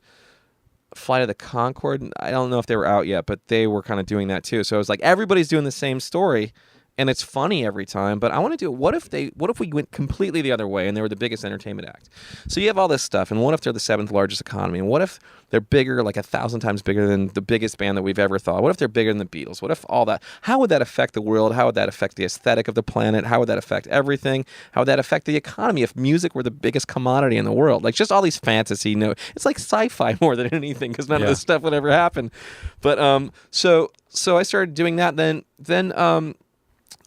Flight of the Conchord, I don't know if they were out yet, but they were kind of doing that too. So it was like, everybody's doing the same story, and it's funny every time, but I want to do, what if we went completely the other way and they were the biggest entertainment act? So you have all this stuff, and what if they're the 7th largest economy? And what if they're bigger, like 1,000 times bigger than the biggest band that we've ever thought? What if they're bigger than the Beatles? What if all that? How would that affect the world? How would that affect the aesthetic of the planet? How would that affect everything? How would that affect the economy if music were the biggest commodity in the world? Like, just all these fantasy it's like sci-fi more than anything, because none of this stuff would ever happen. But so I started doing that. Then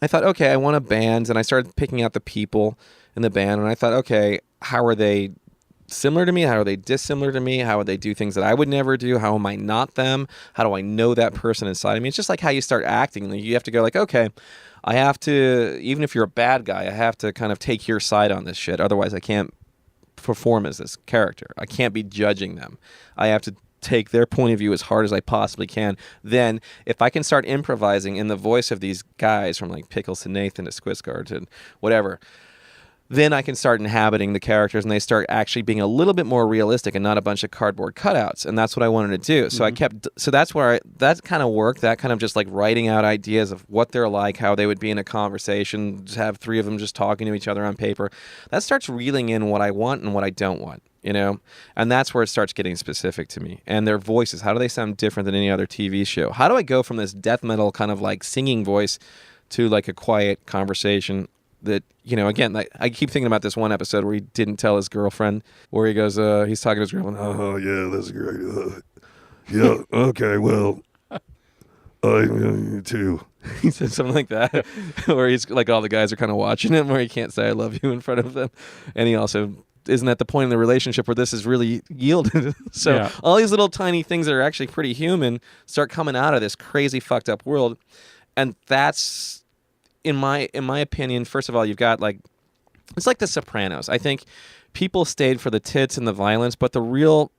I thought, okay, I want a band, and I started picking out the people in the band, and I thought, okay, how are they similar to me? How are they dissimilar to me? How would they do things that I would never do? How am I not them? How do I know that person inside of me? It's just like how you start acting. You have to go like, okay, I have to, even if you're a bad guy, I have to kind of take your side on this shit. Otherwise, I can't perform as this character. I can't be judging them. I have to take their point of view as hard as I possibly can. Then, if I can start improvising in the voice of these guys, from like Pickles to Nathan to Squiscar to whatever, then I can start inhabiting the characters, and they start actually being a little bit more realistic and not a bunch of cardboard cutouts. And that's what I wanted to do. So that's where that kind of worked. That kind of just like writing out ideas of what they're like, how they would be in a conversation, just have 3 of them just talking to each other on paper. That starts reeling in what I want and what I don't want. And that's where it starts getting specific to me. And their voices, how do they sound different than any other TV show? How do I go from this death metal kind of like singing voice to like a quiet conversation that, again, I keep thinking about this one episode where he didn't tell his girlfriend, where he goes, he's talking to his girlfriend, oh yeah, that's great. Yeah, okay, well, I too. He said something like that, where he's like, all the guys are kind of watching him, where he can't say I love you in front of them. And he also isn't at the point in the relationship where this is really yielded. So all these little tiny things that are actually pretty human start coming out of this crazy fucked up world. And that's, in my opinion, first of all, you've got like, it's like The Sopranos. I think people stayed for the tits and the violence, but the real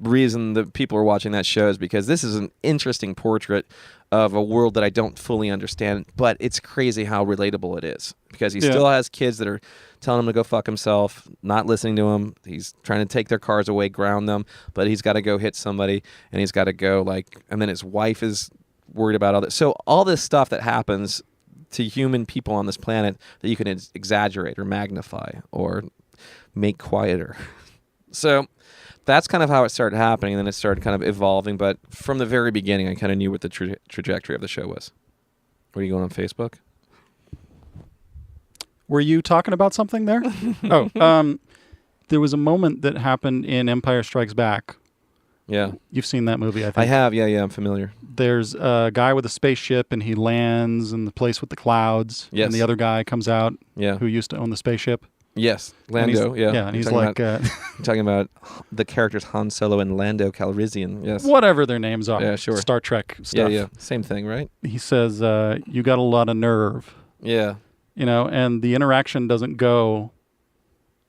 reason that people are watching that show is because this is an interesting portrait of a world that I don't fully understand, but it's crazy how relatable it is, because he still has kids that are telling him to go fuck himself, not listening to him. He's trying to take their cars away, ground them, but he's got to go hit somebody, and he's got to go and then his wife is worried about all this. So all this stuff that happens to human people on this planet that you can exaggerate or magnify or make quieter. So that's kind of how it started happening, and then it started kind of evolving. But from the very beginning, I kind of knew what the trajectory of the show was. What are you going on Facebook? Were you talking about something there? There was a moment that happened in Empire Strikes Back. Yeah. You've seen that movie, I think. I have, yeah, I'm familiar. There's a guy with a spaceship, and he lands in the place with the clouds. Yes. And the other guy comes out who used to own the spaceship. Yes, Lando, and he's like... you're talking about the characters Han Solo and Lando Calrissian, yes. Whatever their names are. Yeah, sure. Star Trek stuff. Yeah, same thing, right? He says, you got a lot of nerve. Yeah. And the interaction doesn't go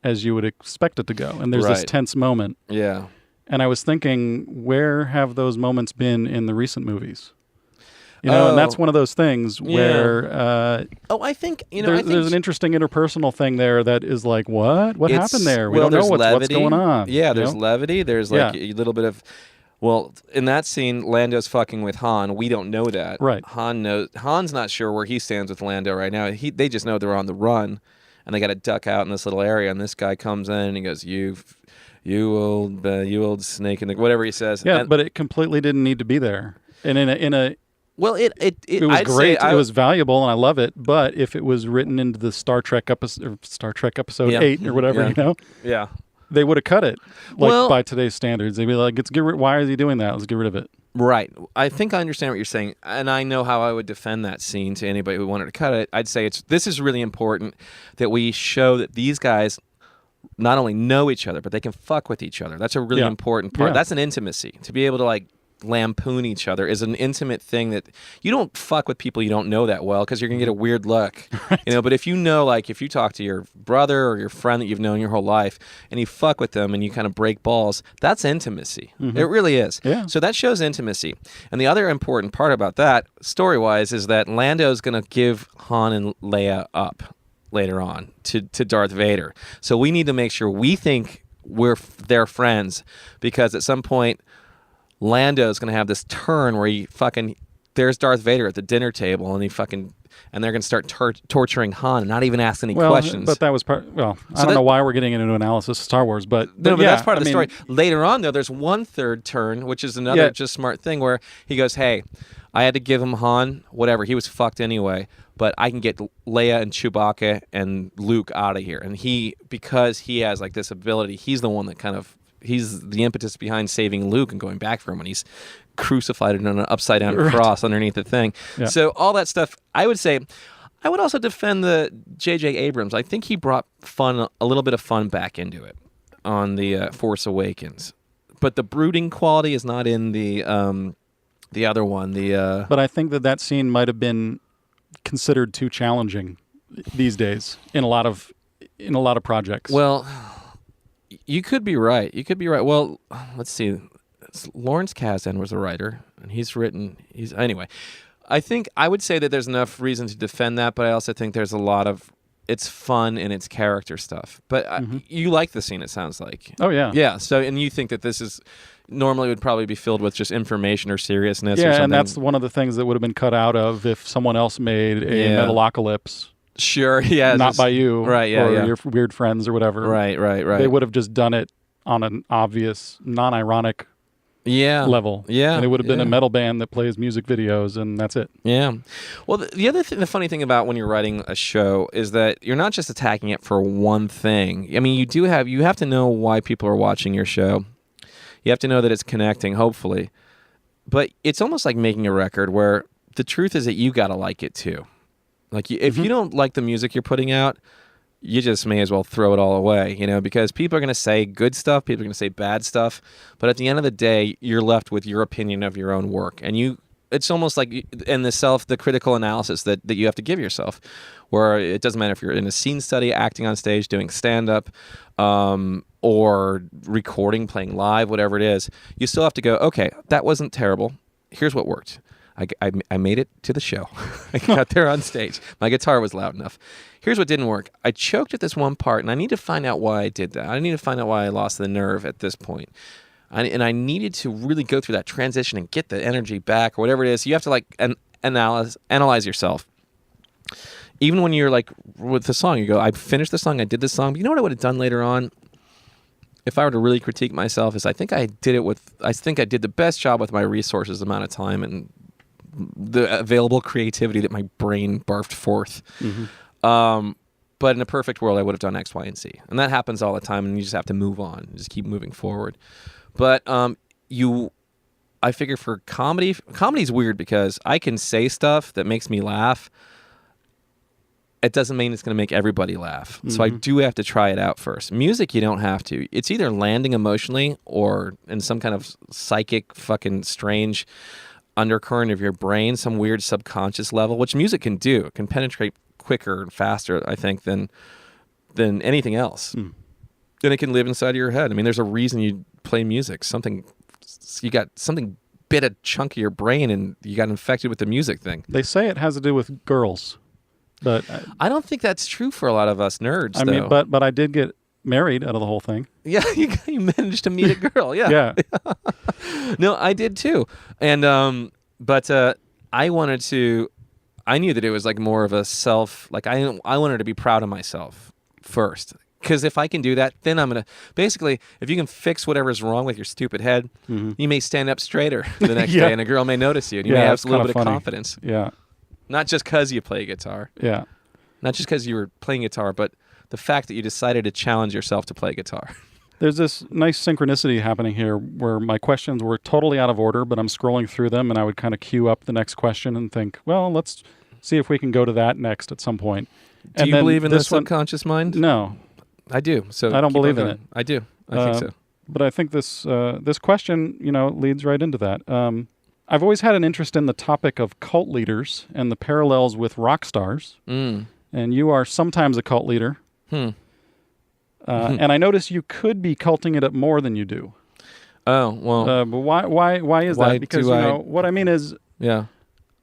as you would expect it to go. And there's this tense moment. Yeah. And I was thinking, where have those moments been in the recent movies? And that's one of those things where... I think... there's an interesting interpersonal thing there that is like, what? What happened there? We don't know what's going on. Yeah, there's levity. There's like a little bit of... Well, in that scene, Lando's fucking with Han. We don't know that. Right. Han's not sure where he stands with Lando right now. They just know they're on the run, and they got to duck out in this little area. And this guy comes in and he goes, "You old snake," and whatever he says. Yeah, but it completely didn't need to be there. And in a well, it was great. It was valuable, and I love it. But if it was written into the Star Trek episode 8 or whatever, yeah. They would have cut it, by today's standards. They'd be like, why is he doing that? Let's get rid of it. Right. I think I understand what you're saying, and I know how I would defend that scene to anybody who wanted to cut it. I'd say this is really important that we show that these guys not only know each other, but they can fuck with each other. That's a really important part. Yeah. That's an intimacy. To be able to, like, lampoon each other is an intimate thing that you don't fuck with people you don't know that well because you're gonna get a weird look, But if you know, like if you talk to your brother or your friend that you've known your whole life and you fuck with them and you kind of break balls, that's intimacy. It really is. Yeah. So that shows intimacy. And the other important part about that, story-wise, is that Lando's gonna give Han and Leia up later on to Darth Vader. So we need to make sure we think we're their friends, because at some point Lando's going to have this turn where there's Darth Vader at the dinner table and they're going to start torturing Han and not even ask any questions. But that was part, I don't know why we're getting into analysis of Star Wars, but that's part of the story. Later on, though, there's one third turn, which is another just smart thing where he goes, hey, I had to give him Han, whatever, he was fucked anyway, but I can get Leia and Chewbacca and Luke out of here. And because he has like this ability, he's the one that he's the impetus behind saving Luke and going back for him when he's crucified in an upside-down cross underneath the thing. Yeah. So all that stuff, I would say, I would also defend the J.J. Abrams. I think he brought a little bit of fun back into it on the Force Awakens. But the brooding quality is not in the other one. But I think that scene might have been considered too challenging these days in a lot of projects. Well, you could be right. Well, let's see. Lawrence Kasdan was a writer, and anyway. I think I would say that there's enough reason to defend that, but I also think there's a lot of it's fun in its character stuff. But you like the scene, it sounds like. Oh yeah. Yeah. So, and you think that this is normally would probably be filled with just information or seriousness. Yeah, or something. And that's one of the things that would have been cut out of if someone else made a Metalocalypse. Sure, yeah. Not by you, right? Yeah, or your weird friends or whatever. Right. They would have just done it on an obvious, non-ironic level. Yeah, and it would have been a metal band that plays music videos, and that's it. Yeah. Well, the funny thing about when you're writing a show is that you're not just attacking it for one thing. I mean, you have to know why people are watching your show. You have to know that it's connecting, hopefully. But it's almost like making a record where the truth is that you got to like it too. Like, if you don't like the music you're putting out, you just may as well throw it all away, because people are going to say good stuff, people are going to say bad stuff, but at the end of the day, you're left with your opinion of your own work. And it's almost like in the critical analysis that you have to give yourself, where it doesn't matter if you're in a scene study, acting on stage, doing stand-up, or recording, playing live, whatever it is, you still have to go, okay, that wasn't terrible. Here's what worked. I made it to the show. I got there on stage. My guitar was loud enough. Here's what didn't work. I choked at this one part, and I need to find out why I did that. I need to find out why I lost the nerve at this point. And I needed to really go through that transition and get the energy back or whatever it is. So you have to analyze yourself. Even when you're like with the song, you go, I finished the song, I did the song. But you know what I would have done later on? If I were to really critique myself, is I think I did the best job with my resources, amount of time, and the available creativity that my brain barfed forth. But in a perfect world, I would have done X, Y, and Z. And that happens all the time, and you just have to move on, just keep moving forward. But I figure for comedy's weird because I can say stuff that makes me laugh. It doesn't mean it's going to make everybody laugh. So I do have to try it out first. Music, you don't have to. It's either landing emotionally or in some kind of psychic fucking strange undercurrent of your brain, some weird subconscious level, which music can do. It can penetrate quicker and faster, I think, than anything else. And it can live inside of your head. I mean, there's a reason you play music. You got something bit a chunk of your brain and you got infected with the music thing. They say it has to do with girls, but I don't think that's true for a lot of us nerds. I mean, but I did get married out of the whole thing. Yeah, you managed to meet a girl. Yeah. Yeah. No, I did too. And but I knew that it was like more of a self, like I wanted to be proud of myself first. Because if I can do that, then I'm going to, basically, if you can fix whatever's wrong with your stupid head, you may stand up straighter the next day and a girl may notice you and you may have a little bit of confidence. Yeah. Not just because you play guitar. Yeah. Not just because you were playing guitar, but the fact that you decided to challenge yourself to play guitar. There's this nice synchronicity happening here where my questions were totally out of order, but I'm scrolling through them and I would kind of queue up the next question and think, well, let's see if we can go to that next at some point. Do you believe in the subconscious mind? No. I do. So I don't believe in it. I do. I think so. But I think this this question, leads right into that. I've always had an interest in the topic of cult leaders and the parallels with rock stars. And you are sometimes a cult leader. And I notice you could be culting it up more than you do. Oh, well. But why is that? Because, what I mean is,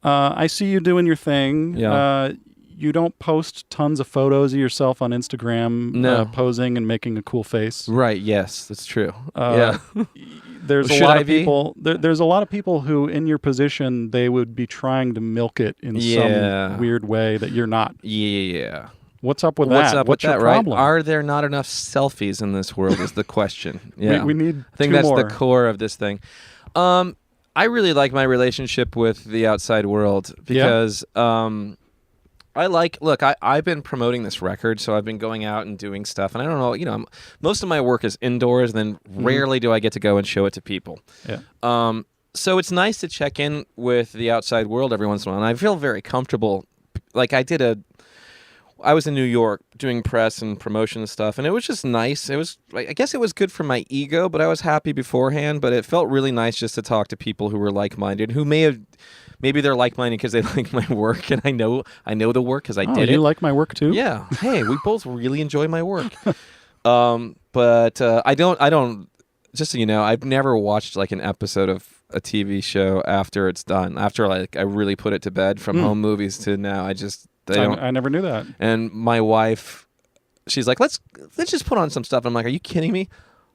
I see you doing your thing. Yeah. You don't post tons of photos of yourself on Instagram posing and making a cool face. Right, yes, that's true. There's a lot of people. There's a lot of people who, in your position, they would be trying to milk it in some weird way that you're not. Yeah. What's up with that? What's up with that, problem? right? Are there not enough selfies in this world is the question. Yeah. we need I think two that's more. the core of this thing. I really like my relationship with the outside world because I've been promoting this record, so I've been going out and doing stuff, and I don't know, most of my work is indoors, and then rarely do I get to go and show it to people. Yeah. So it's nice to check in with the outside world every once in a while, and I feel very comfortable. Like I was in New York doing press and promotion and stuff, and it was just nice. I guess it was good for my ego, but I was happy beforehand, but it felt really nice just to talk to people who were like-minded, who maybe they're like-minded because they like my work, and I know the work because I did it. You like my work too? Yeah. Hey, we both really enjoy my work. But I don't. Just so you know, I've never watched like an episode of a TV show after it's done. After I really put it to bed from home movies to now, I never knew that. And my wife, she's like, let's just put on some stuff. I'm like, are you kidding me?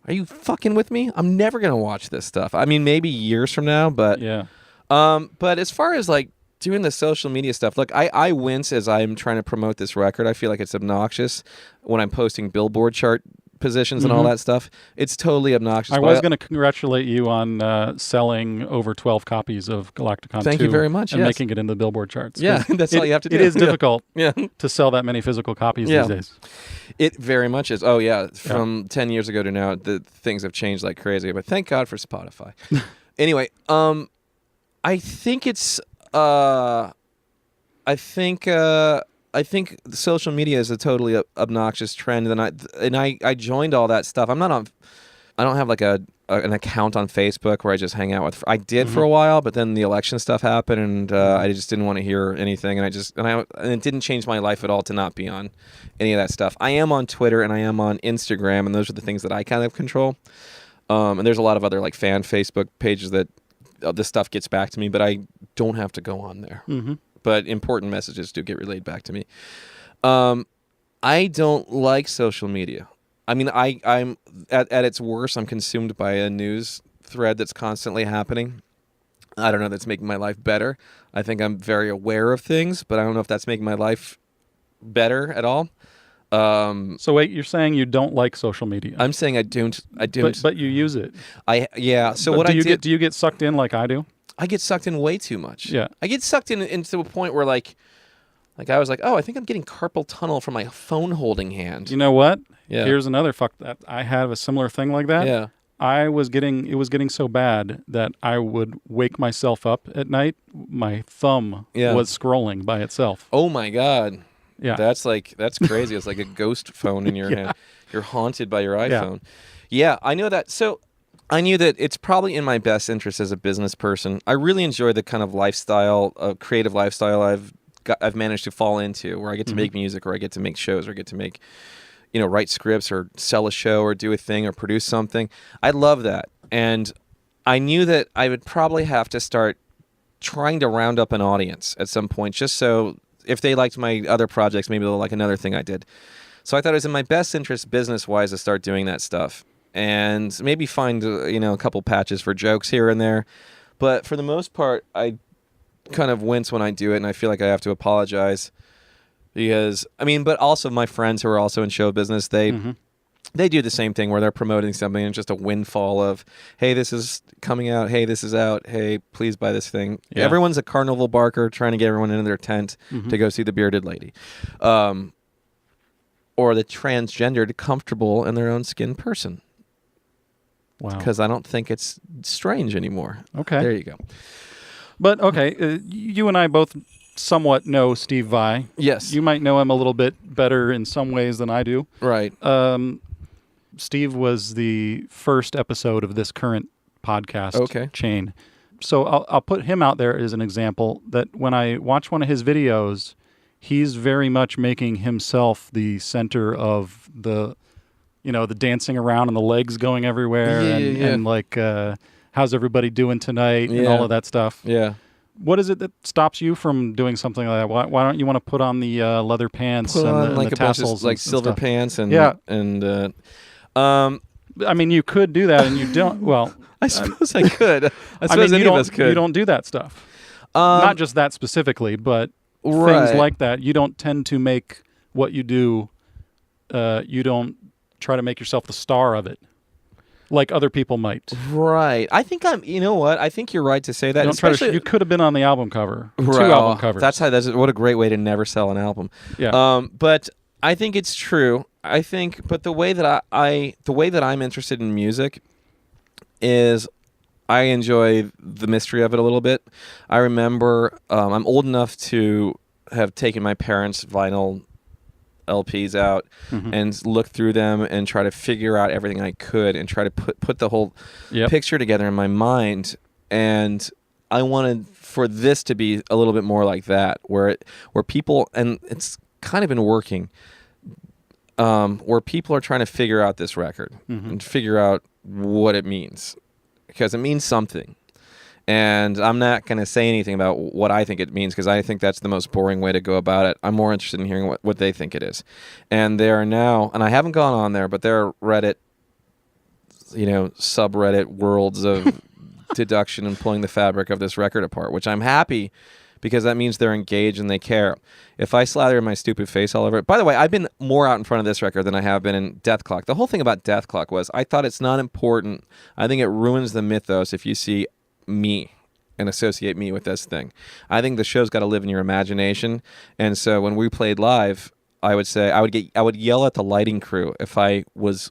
Are you fucking with me? I'm never gonna watch this stuff. I mean, maybe years from now, but yeah. But as far as like doing the social media stuff, look, I wince as I'm trying to promote this record. I feel like it's obnoxious when I'm posting Billboard chart positions and all that stuff. It's totally obnoxious. I was going to congratulate you on selling over 12 copies of Galaktikon 2. Thank you very much. And making it in the Billboard charts. Yeah, that's all you have to do. It is difficult to sell that many physical copies these days. It very much is. Oh, yeah. From 10 years ago to now, the things have changed like crazy. But thank God for Spotify. Anyway, I think it's... I think social media is a totally obnoxious trend, and I joined all that stuff. I don't have like an account on Facebook where I just hang out with. I did for a while, but then the election stuff happened, and I just didn't want to hear anything, and it didn't change my life at all to not be on any of that stuff. I am on Twitter and I am on Instagram, and those are the things that I kind of control. And there's a lot of other like fan Facebook pages that this stuff gets back to me, but I don't have to go on there. But important messages do get relayed back to me. I don't like social media. I mean, I'm at its worst, I'm consumed by a news thread that's constantly happening. I don't know if that's making my life better. I think I'm very aware of things, but I don't know if that's making my life better at all. So wait, you're saying you don't like social media? I'm saying I don't. But you use it. So but what do you get sucked in like I do? I get sucked in way too much. Yeah. I get sucked into a point where like I was like, oh, I think I'm getting carpal tunnel from my phone holding hand. You know what? Yeah. Here's another that I have a similar thing like that. Yeah. It was getting so bad that I would wake myself up at night. My thumb was scrolling by itself. Oh my God. Yeah. That's crazy. It's like a ghost phone in your hand. You're haunted by your iPhone. Yeah, I know that. So I knew that it's probably in my best interest as a business person. I really enjoy the kind of lifestyle, creative lifestyle I've managed to fall into, where I get to make music, or I get to make shows, or I get to make, write scripts, or sell a show, or do a thing, or produce something. I love that, and I knew that I would probably have to start trying to round up an audience at some point, just so if they liked my other projects, maybe they'll like another thing I did. So I thought it was in my best interest, business-wise, to start doing that stuff. And maybe find, a couple patches for jokes here and there. But for the most part, I kind of wince when I do it, and I feel like I have to apologize. Because, but also my friends who are also in show business, they do the same thing where they're promoting something and it's just a windfall of, hey, this is coming out, hey, this is out, hey, please buy this thing. Yeah. Everyone's a carnival barker trying to get everyone into their tent to go see the bearded lady. Or the transgendered comfortable in their own skin person. Wow. Because I don't think it's strange anymore. Okay. There you go. But, okay, you and I both somewhat know Steve Vai. Yes. You might know him a little bit better in some ways than I do. Right. Steve was the first episode of this current podcast chain. So I'll put him out there as an example that when I watch one of his videos, he's very much making himself the center of the dancing around and the legs going everywhere and like, how's everybody doing tonight and all of that stuff. Yeah. What is it that stops you from doing something like that? Why don't you want to put on the leather pants and the tassels, like silver pants and I mean, you could do that, and you don't. Well, I suppose I could. I suppose any of us could. You don't do that stuff. Not just that specifically, but things like that. You don't tend to make what you do. You don't try to make yourself the star of it, like other people might. Right. I think I'm. You know what? I think you're right to say that. You could have been on the album cover. Right. 2 album covers. That's what a great way to never sell an album. Yeah. But I think it's true. But the way that I'm interested in music is I enjoy the mystery of it a little bit. I remember I'm old enough to have taken my parents' vinyl LPs out and look through them and try to figure out everything I could and try to put the whole picture together in my mind. And I wanted for this to be a little bit more like that, where people, and it's kind of been working, where people are trying to figure out this record and figure out what it means, because it means something. And I'm not going to say anything about what I think it means, because I think that's the most boring way to go about it. I'm more interested in hearing what they think it is. And there are now, and I haven't gone on there, but there are Reddit, subreddit worlds of deduction and pulling the fabric of this record apart, which I'm happy, because that means they're engaged and they care. If I slather my stupid face all over it... By the way, I've been more out in front of this record than I have been in dethklok. The whole thing about dethklok was I thought it's not important. I think it ruins the mythos if you see me and associate me with this thing. I think the show's got to live in your imagination. And so when we played live, I would say I would yell at the lighting crew if I was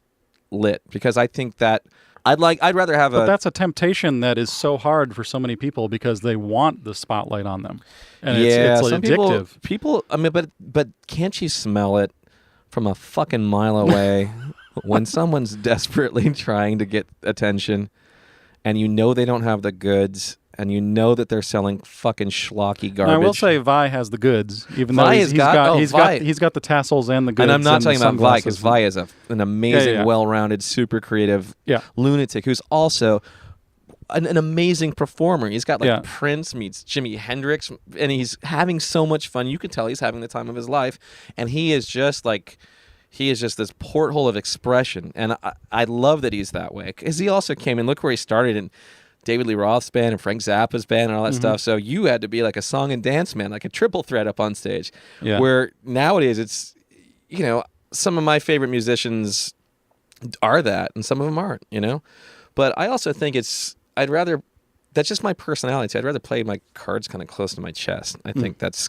lit, because I think that I'd rather have But that's a temptation that is so hard for so many people, because they want the spotlight on them. And it's some addictive. People, I mean, but can't you smell it from a fucking mile away when someone's desperately trying to get attention, and they don't have the goods, and that they're selling fucking schlocky garbage. Now, I will say Vi has the goods, even though he's got the tassels and the goods. And I'm not talking about Vi, because Vi is an amazing, well-rounded, super creative lunatic who's also an amazing performer. He's got Prince meets Jimi Hendrix, and he's having so much fun. You can tell he's having the time of his life, and he is just this porthole of expression, and I love that he's that way, because he also came and look where he started in David Lee Roth's band and Frank Zappa's band and all that stuff. So you had to be like a song and dance man, like a triple threat up on stage. Yeah. Where nowadays it's, some of my favorite musicians are that, and some of them aren't. But I also think that's just my personality. I'd rather play my cards kind of close to my chest. I think that's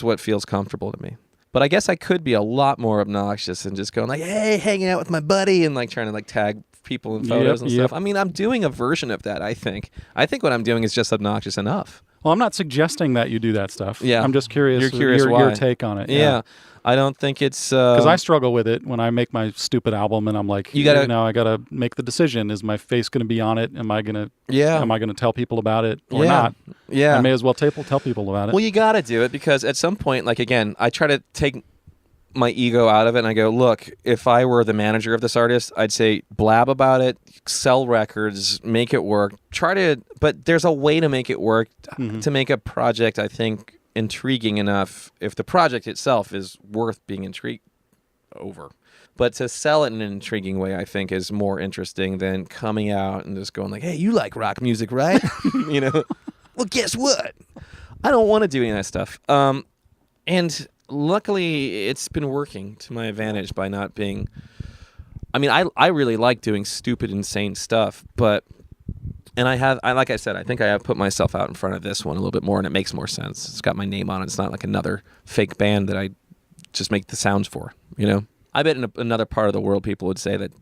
what feels comfortable to me. But I guess I could be a lot more obnoxious and just going like, hey, hanging out with my buddy, and like trying to like tag people in photos and stuff. I mean, I'm doing a version of that, I think. I think what I'm doing is just obnoxious enough. Well, I'm not suggesting that you do that stuff. Yeah. I'm just curious. You're curious why. Your take on it. Yeah. I don't think it's... Because I struggle with it when I make my stupid album, and I'm like, I gotta make the decision. Is my face going to be on it? Am I going to tell people about it or not? Yeah. I may as well tell people about it. Well, you got to do it, because at some point, like, again, I try to take my ego out of it, and I go, look, if I were the manager of this artist, I'd say blab about it, sell records, make it work, but there's a way to make it work, to make a project, I think, intriguing enough if the project itself is worth being intrigued over. But to sell it in an intriguing way, I think, is more interesting than coming out and just going like, hey, you like rock music, right? Well, guess what? I don't want to do any of that stuff. And luckily, it's been working to my advantage by not being... I mean, I really like doing stupid, insane stuff, but... And like I said, I think I have put myself out in front of this one a little bit more, and it makes more sense. It's got my name on it. It's not like another fake band that I just make the sounds for, I bet in another part of the world, people would say that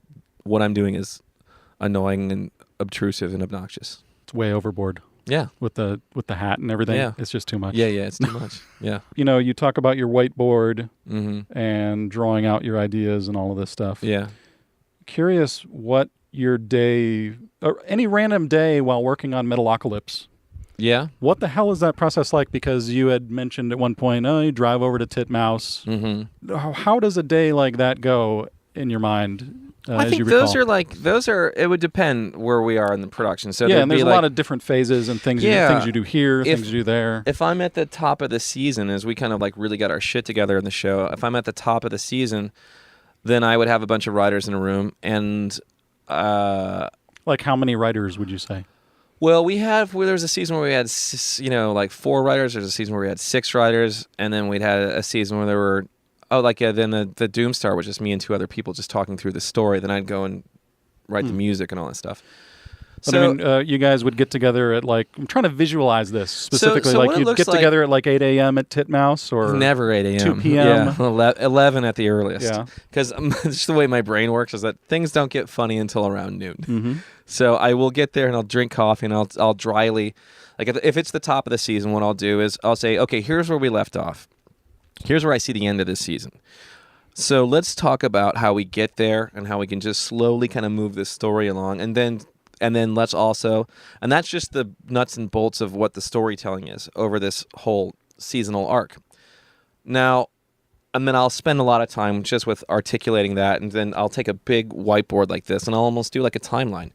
what I'm doing is annoying and obtrusive and obnoxious. It's way overboard. Yeah. With the hat and everything. Yeah. It's just too much. Yeah, it's too much. Yeah. You talk about your whiteboard and drawing out your ideas and all of this stuff. Yeah. curious what your day, or any random day while working on Metalocalypse, Yeah. what the hell is that process like? Because you had mentioned at one point, oh, you drive over to Titmouse. Mm-hmm. How does a day like that go in your mind? I as think you recall? it would depend where we are in the production. So Yeah, there'd and there's be a lot of different phases and things. Things you do here, things you do there. If I'm at the top of the season, as we kind of like really got our shit together in the show, if I'm at the top of the season, then I would have a bunch of writers in a room, and like how many writers would you say? well, there's a season where we had like 4 writers. There's a season where we had 6 writers, and then we'd had a season where there were then the Doomstar was just me and 2 other people just talking through the story. Then I'd go and write the music and all that stuff. But So, I mean, you guys would get together at I'm trying to visualize this specifically. so what like it you'd looks get like- together at like 8 a.m. at Titmouse or never 8 a.m. 2 p.m. Yeah, 11 at the earliest. Yeah. Because just the way my brain works is that things don't get funny until around noon. Mm-hmm. So I will get there and I'll drink coffee and I'll dryly, like if it's the top of the season, what I'll do is I'll say, okay, here's where we left off. Here's where I see the end of this season. So let's talk about how we get there and how we can just slowly kind of move this story along. And then let's also, and that's just the nuts and bolts of what the storytelling is over this whole seasonal arc. Now, and then I'll spend a lot of time just with articulating that, and then I'll take a big whiteboard like this, and I'll almost do like a timeline.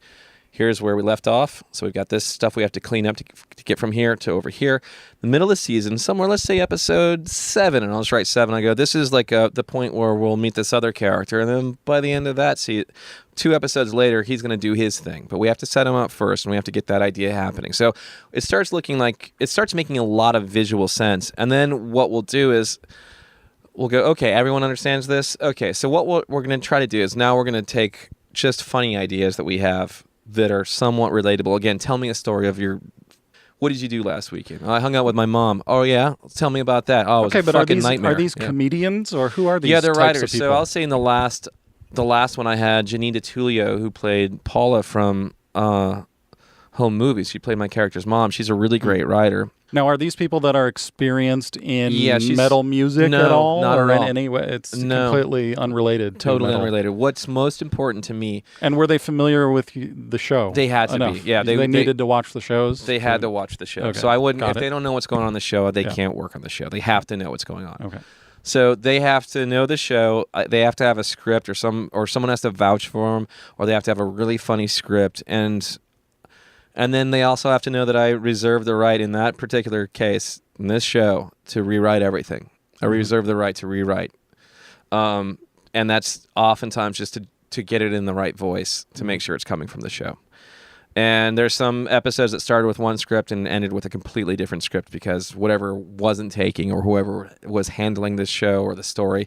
Here's where we left off. So we've got this stuff we have to clean up to get from here to over here. The middle of the season, somewhere, let's say episode 7, and I'll just write 7. I go, this is like the point where we'll meet this other character, and then by the end of that, 2 episodes later, he's going to do his thing. But we have to set him up first, and we have to get that idea happening. So it starts making a lot of visual sense. And then what we'll do is we'll go, okay, everyone understands this? Okay, so what we're going to try to do is now we're going to take just funny ideas that we have that are somewhat relatable. Again, tell me a story of what did you do last weekend? Oh, I hung out with my mom. Oh, yeah? Tell me about that. Oh, it was a fucking nightmare. Are these comedians or who are these Yeah, they're types writers. of people? So I'll say in the last one I had Janine DeTulio, who played Paula from Home Movies. She played my character's mom. She's a really great writer. Now, are these people that are experienced in she's- metal music No, at all? not or at in all. any way? It's No. completely unrelated to Totally metal. unrelated. What's most important to me, And were they familiar with the show? They had to enough? be. Yeah, they needed to watch the shows? they had to watch the show. Okay, So I wouldn't, got if it. they don't know what's going on in the show, they Yeah. can't work on the show. They have to know what's going on. Okay. So they have to know the show. They have to have a script, or someone has to vouch for them, or they have to have a really funny script, and then they also have to know that I reserve the right in that particular case in this show to rewrite everything. I reserve the right to rewrite, and that's oftentimes just to get it in the right voice to make sure it's coming from the show. And there's some episodes that started with one script and ended with a completely different script because whatever wasn't taking or whoever was handling this show or the story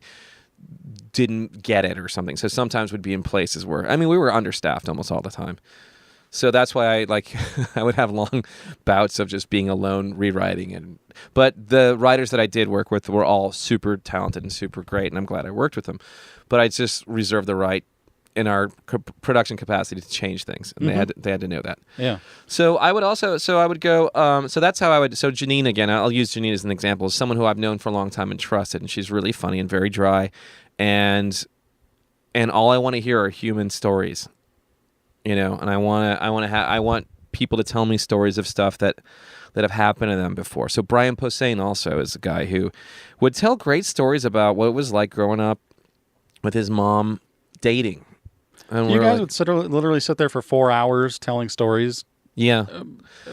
didn't get it or something. So sometimes we'd be in places where, we were understaffed almost all the time. So that's why I would have long bouts of just being alone rewriting. But the writers that I did work with were all super talented and super great, and I'm glad I worked with them. But I just reserved the right in our production capacity to change things, and they had to know that. Yeah. So I would go. So that's how I would. So Janine again. I'll use Janine as an example. As someone who I've known for a long time and trusted, and she's really funny and very dry, and all I want to hear are human stories. And I want people to tell me stories of stuff that have happened to them before. So Brian Posehn also is a guy who would tell great stories about what it was like growing up with his mom dating. And You guys would literally sit there for 4 hours telling stories. Yeah.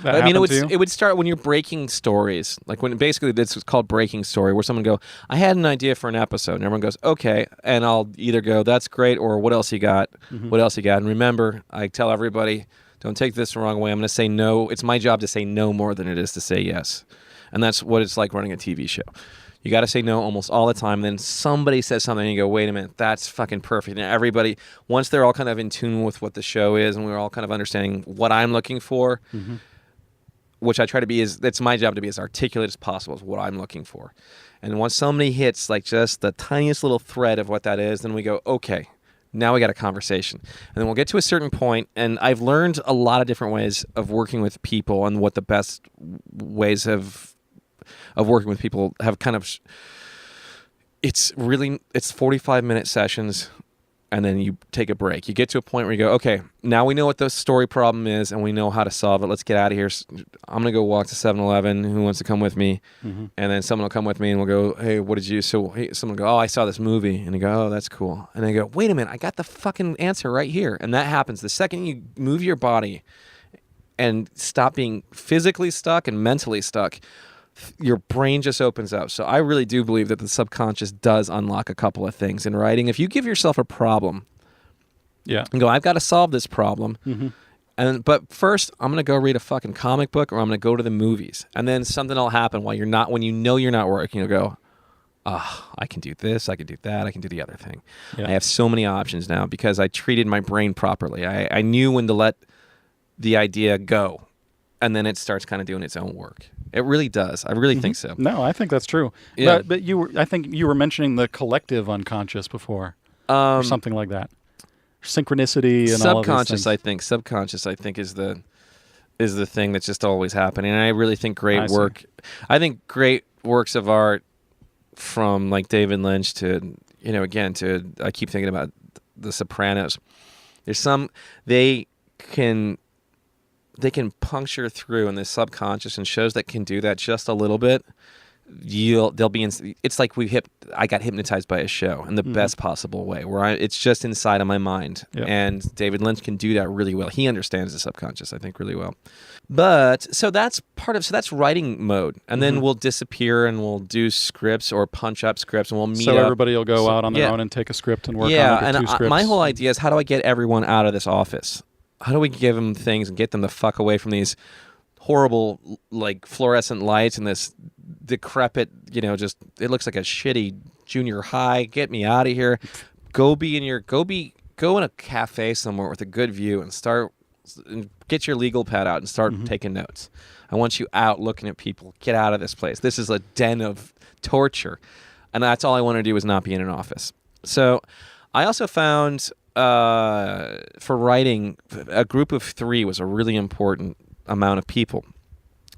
That it would start when you're breaking stories. Like when basically this is called breaking story, where someone go, I had an idea for an episode, and everyone goes, okay, and I'll either go, that's great, or what else you got? What else you got? And remember, I tell everybody, don't take this the wrong way. I'm going to say no. It's my job to say no more than it is to say yes. And that's what it's like running a TV show. You got to say no almost all the time. Then somebody says something and you go, wait a minute, that's fucking perfect. And everybody, once they're all kind of in tune with what the show is and we're all kind of understanding what I'm looking for, which I try to be, it's my job to be as articulate as possible as what I'm looking for. And once somebody hits like just the tiniest little thread of what that is, then we go, okay, now we got a conversation. And then we'll get to a certain point, and I've learned a lot of different ways of working with people and what the best ways of working with people have kind of, it's 45-minute sessions and then you take a break. You get to a point where you go, okay, now we know what the story problem is and we know how to solve it. Let's get out of here. I'm going to go walk to 7-Eleven. Who wants to come with me? And then someone will come with me and we'll go, hey, what did you, so hey, someone will go, oh, I saw this movie. And you go, oh, that's cool. And they go, wait a minute, I got the fucking answer right here. And that happens the second you move your body and stop being physically stuck and mentally stuck. Your brain just opens up. So I really do believe that the subconscious does unlock a couple of things in writing. If you give yourself a problem, and go, I've got to solve this problem, but first I'm going to go read a fucking comic book, or I'm going to go to the movies, and then something will happen when you know you're not working. You'll go, I can do this, I can do that, I can do the other thing. I have so many options now because I treated my brain properly. I knew when to let the idea go, and then it starts kind of doing its own work. It really does. I really think so. No, I think that's true. Yeah. But I think you were mentioning the collective unconscious before, or something like that. Synchronicity and all of those things. Subconscious, I think, is the thing that's just always happening. And I really think great works of art, from like David Lynch to, I keep thinking about The Sopranos. There's they can puncture through in the subconscious, and shows that can do that just a little bit. It's like I got hypnotized by a show in the best possible way, where it's just inside of my mind. And David Lynch can do that really well. He understands the subconscious, I think, really well. But so that's writing mode, and then we'll disappear and we'll do scripts or punch up scripts, and we'll meet up. So everybody will go out on their own and take a script and work on it. And two scripts. My whole idea is, how do I get everyone out of this office? How do we give them things and get them the fuck away from these horrible, like, fluorescent lights and this decrepit, it looks like a shitty junior high. Get me out of here. Go in a cafe somewhere with a good view and get your legal pad out and start taking notes. I want you out looking at people. Get out of this place. This is a den of torture. And that's all I want to do, is not be in an office. So I also found, for writing, a group of 3 was a really important amount of people.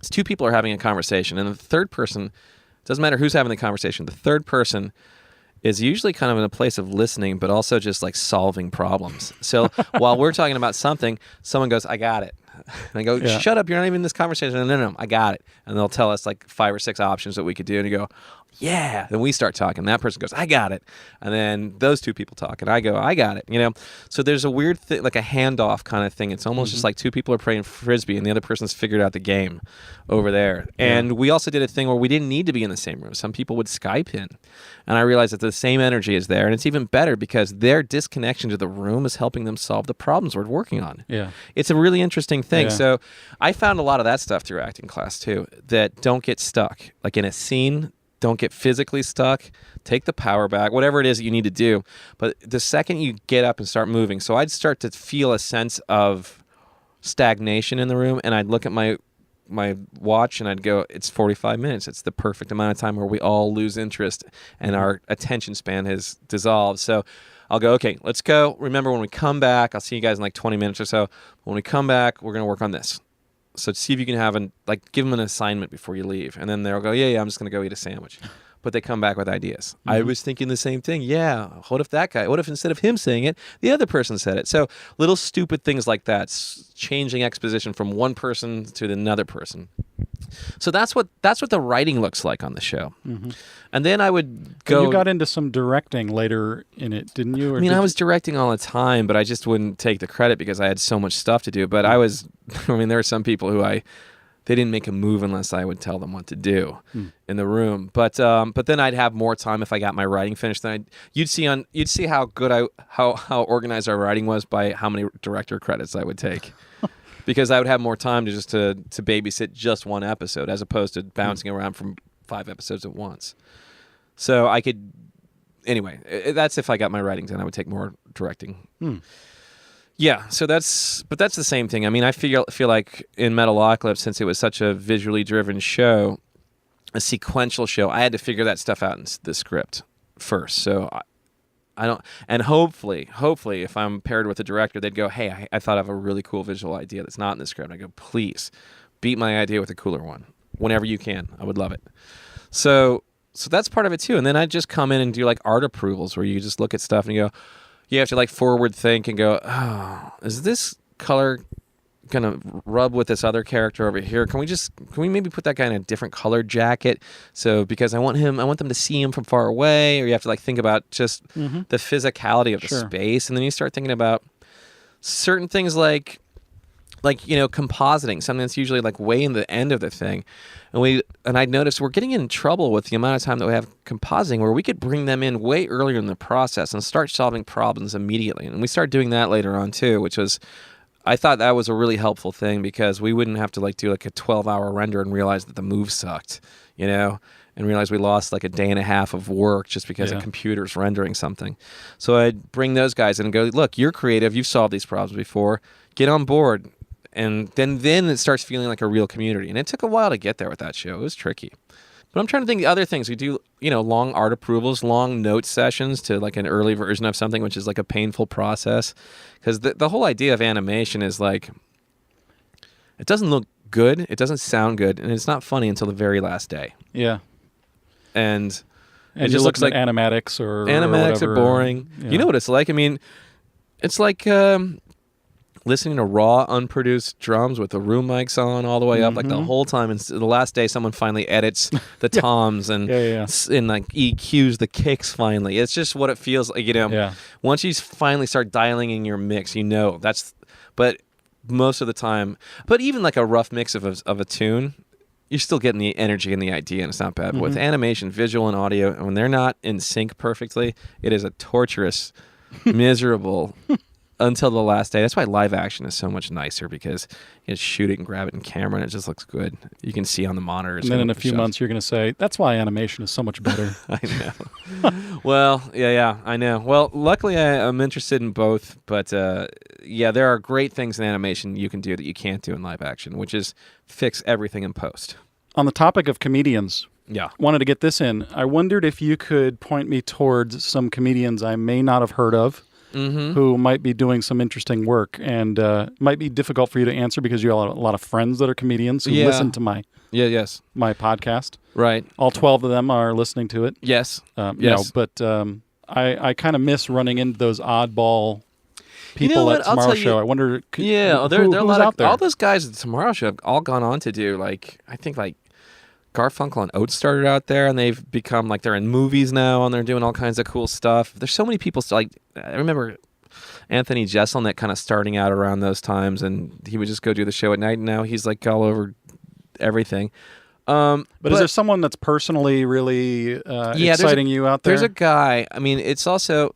It's 2 people are having a conversation, and the third person, doesn't matter who's having the conversation, the third person is usually kind of in a place of listening, but also just like solving problems. So while we're talking about something, someone goes, I got it. And I go, shut up, you're not even in this conversation. No, I got it. And they'll tell us like 5 or 6 options that we could do, and you go, yeah. Then we start talking. That person goes, I got it. And then those 2 people talk, and I go, I got it. So there's a weird thing, like a handoff kind of thing. It's almost just like 2 people are playing Frisbee, and the other person's figured out the game over there. And we also did a thing where we didn't need to be in the same room. Some people would Skype in. And I realized that the same energy is there, and it's even better because their disconnection to the room is helping them solve the problems we're working on. Yeah. It's a really interesting thing. Yeah. So I found a lot of that stuff through acting class too, that don't get stuck. Like in a scene, don't get physically stuck. Take the power back, whatever it is that you need to do. But the second you get up and start moving, so I'd start to feel a sense of stagnation in the room, and I'd look at my watch and I'd go, it's 45 minutes. It's the perfect amount of time where we all lose interest and our attention span has dissolved. So I'll go, okay, let's go. Remember, when we come back, I'll see you guys in like 20 minutes or so. When we come back, we're going to work on this. So see if you can give them an assignment before you leave. And then they'll go, yeah, I'm just going to go eat a sandwich. But they come back with ideas. I was thinking the same thing. Yeah, what if instead of him saying it, the other person said it? So little stupid things like that, changing exposition from one person to another person. So that's what the writing looks like on the show. And then I would go... And you got into some directing later in it, didn't you? I was directing all the time, but I just wouldn't take the credit because I had so much stuff to do. But there are some people who they didn't make a move unless I would tell them what to do in the room. But then I'd have more time if I got my writing finished. Then you'd see how good how organized our writing was by how many director credits I would take. Because I would have more time to babysit just one episode as opposed to bouncing around from 5 episodes at once. So I could, anyway, that's if I got my writing done. I would take more directing. Yeah, so that's the same thing. I feel like in Metalocalypse, since it was such a visually driven show, a sequential show, I had to figure that stuff out in the script first. So I don't, and hopefully, if I'm paired with a director, they'd go, hey, I thought of a really cool visual idea that's not in the script. I go, please, beat my idea with a cooler one. Whenever you can. I would love it. So that's part of it too. And then I'd just come in and do like art approvals where you just look at stuff and you go, you have to like forward think and go, oh, is this color gonna rub with this other character over here? Can we maybe put that guy in a different colored jacket? So because I want them to see him from far away, or you have to like think about just the physicality of the space, and then you start thinking about certain things like compositing, something that's usually like way in the end of the thing. And I noticed we're getting in trouble with the amount of time that we have compositing, where we could bring them in way earlier in the process and start solving problems immediately. And we started doing that later on too, which was, I thought that was a really helpful thing, because we wouldn't have to like do like a 12-hour render and realize that the move sucked, and realize we lost like a day and a half of work just because a computer's rendering something. So I'd bring those guys in and go, look, you're creative, you've solved these problems before, get on board. And then it starts feeling like a real community. And it took a while to get there with that show. It was tricky. But I'm trying to think of other things. We do, long art approvals, long note sessions to like an early version of something, which is like a painful process. Because the whole idea of animation is like, it doesn't look good, it doesn't sound good, and it's not funny until the very last day. Yeah. And it just looks like animatics or animatics or are boring. Yeah. You know what it's like? I mean, it's like listening to raw, unproduced drums with the room mics on all the way up, like the whole time. And the last day, someone finally edits the toms and like EQs the kicks finally. It's just what it feels like, Once you finally start dialing in your mix, but most of the time, but even like a rough mix of a tune, you're still getting the energy and the idea, and it's not bad. But with animation, visual, and audio, and when they're not in sync perfectly, it is a torturous, miserable... until the last day. That's why live action is so much nicer, because you just shoot it and grab it in camera and it just looks good. You can see on the monitors. And then in a few months, you're going to say, that's why animation is so much better. I know. Well, yeah, I know. Well, luckily I'm interested in both, but there are great things in animation you can do that you can't do in live action, which is fix everything in post. On the topic of comedians, wanted to get this in. I wondered if you could point me towards some comedians I may not have heard of, who might be doing some interesting work, and might be difficult for you to answer because you have a lot of friends that are comedians who listen to my podcast. Right. All 12 of them are listening to it. Yes. But I kind of miss running into those oddball people at Tomorrow Show. I wonder there are a lot out there. All those guys at Tomorrow Show have all gone on to do I think Garfunkel and Oates started out there, and they've become they're in movies now, and they're doing all kinds of cool stuff. There's so many people. I remember Anthony Jeselnik kind of starting out around those times, and he would just go do the show at night. And now he's all over everything. But is there someone that's personally really exciting you out there? There's a guy. I mean, it's also,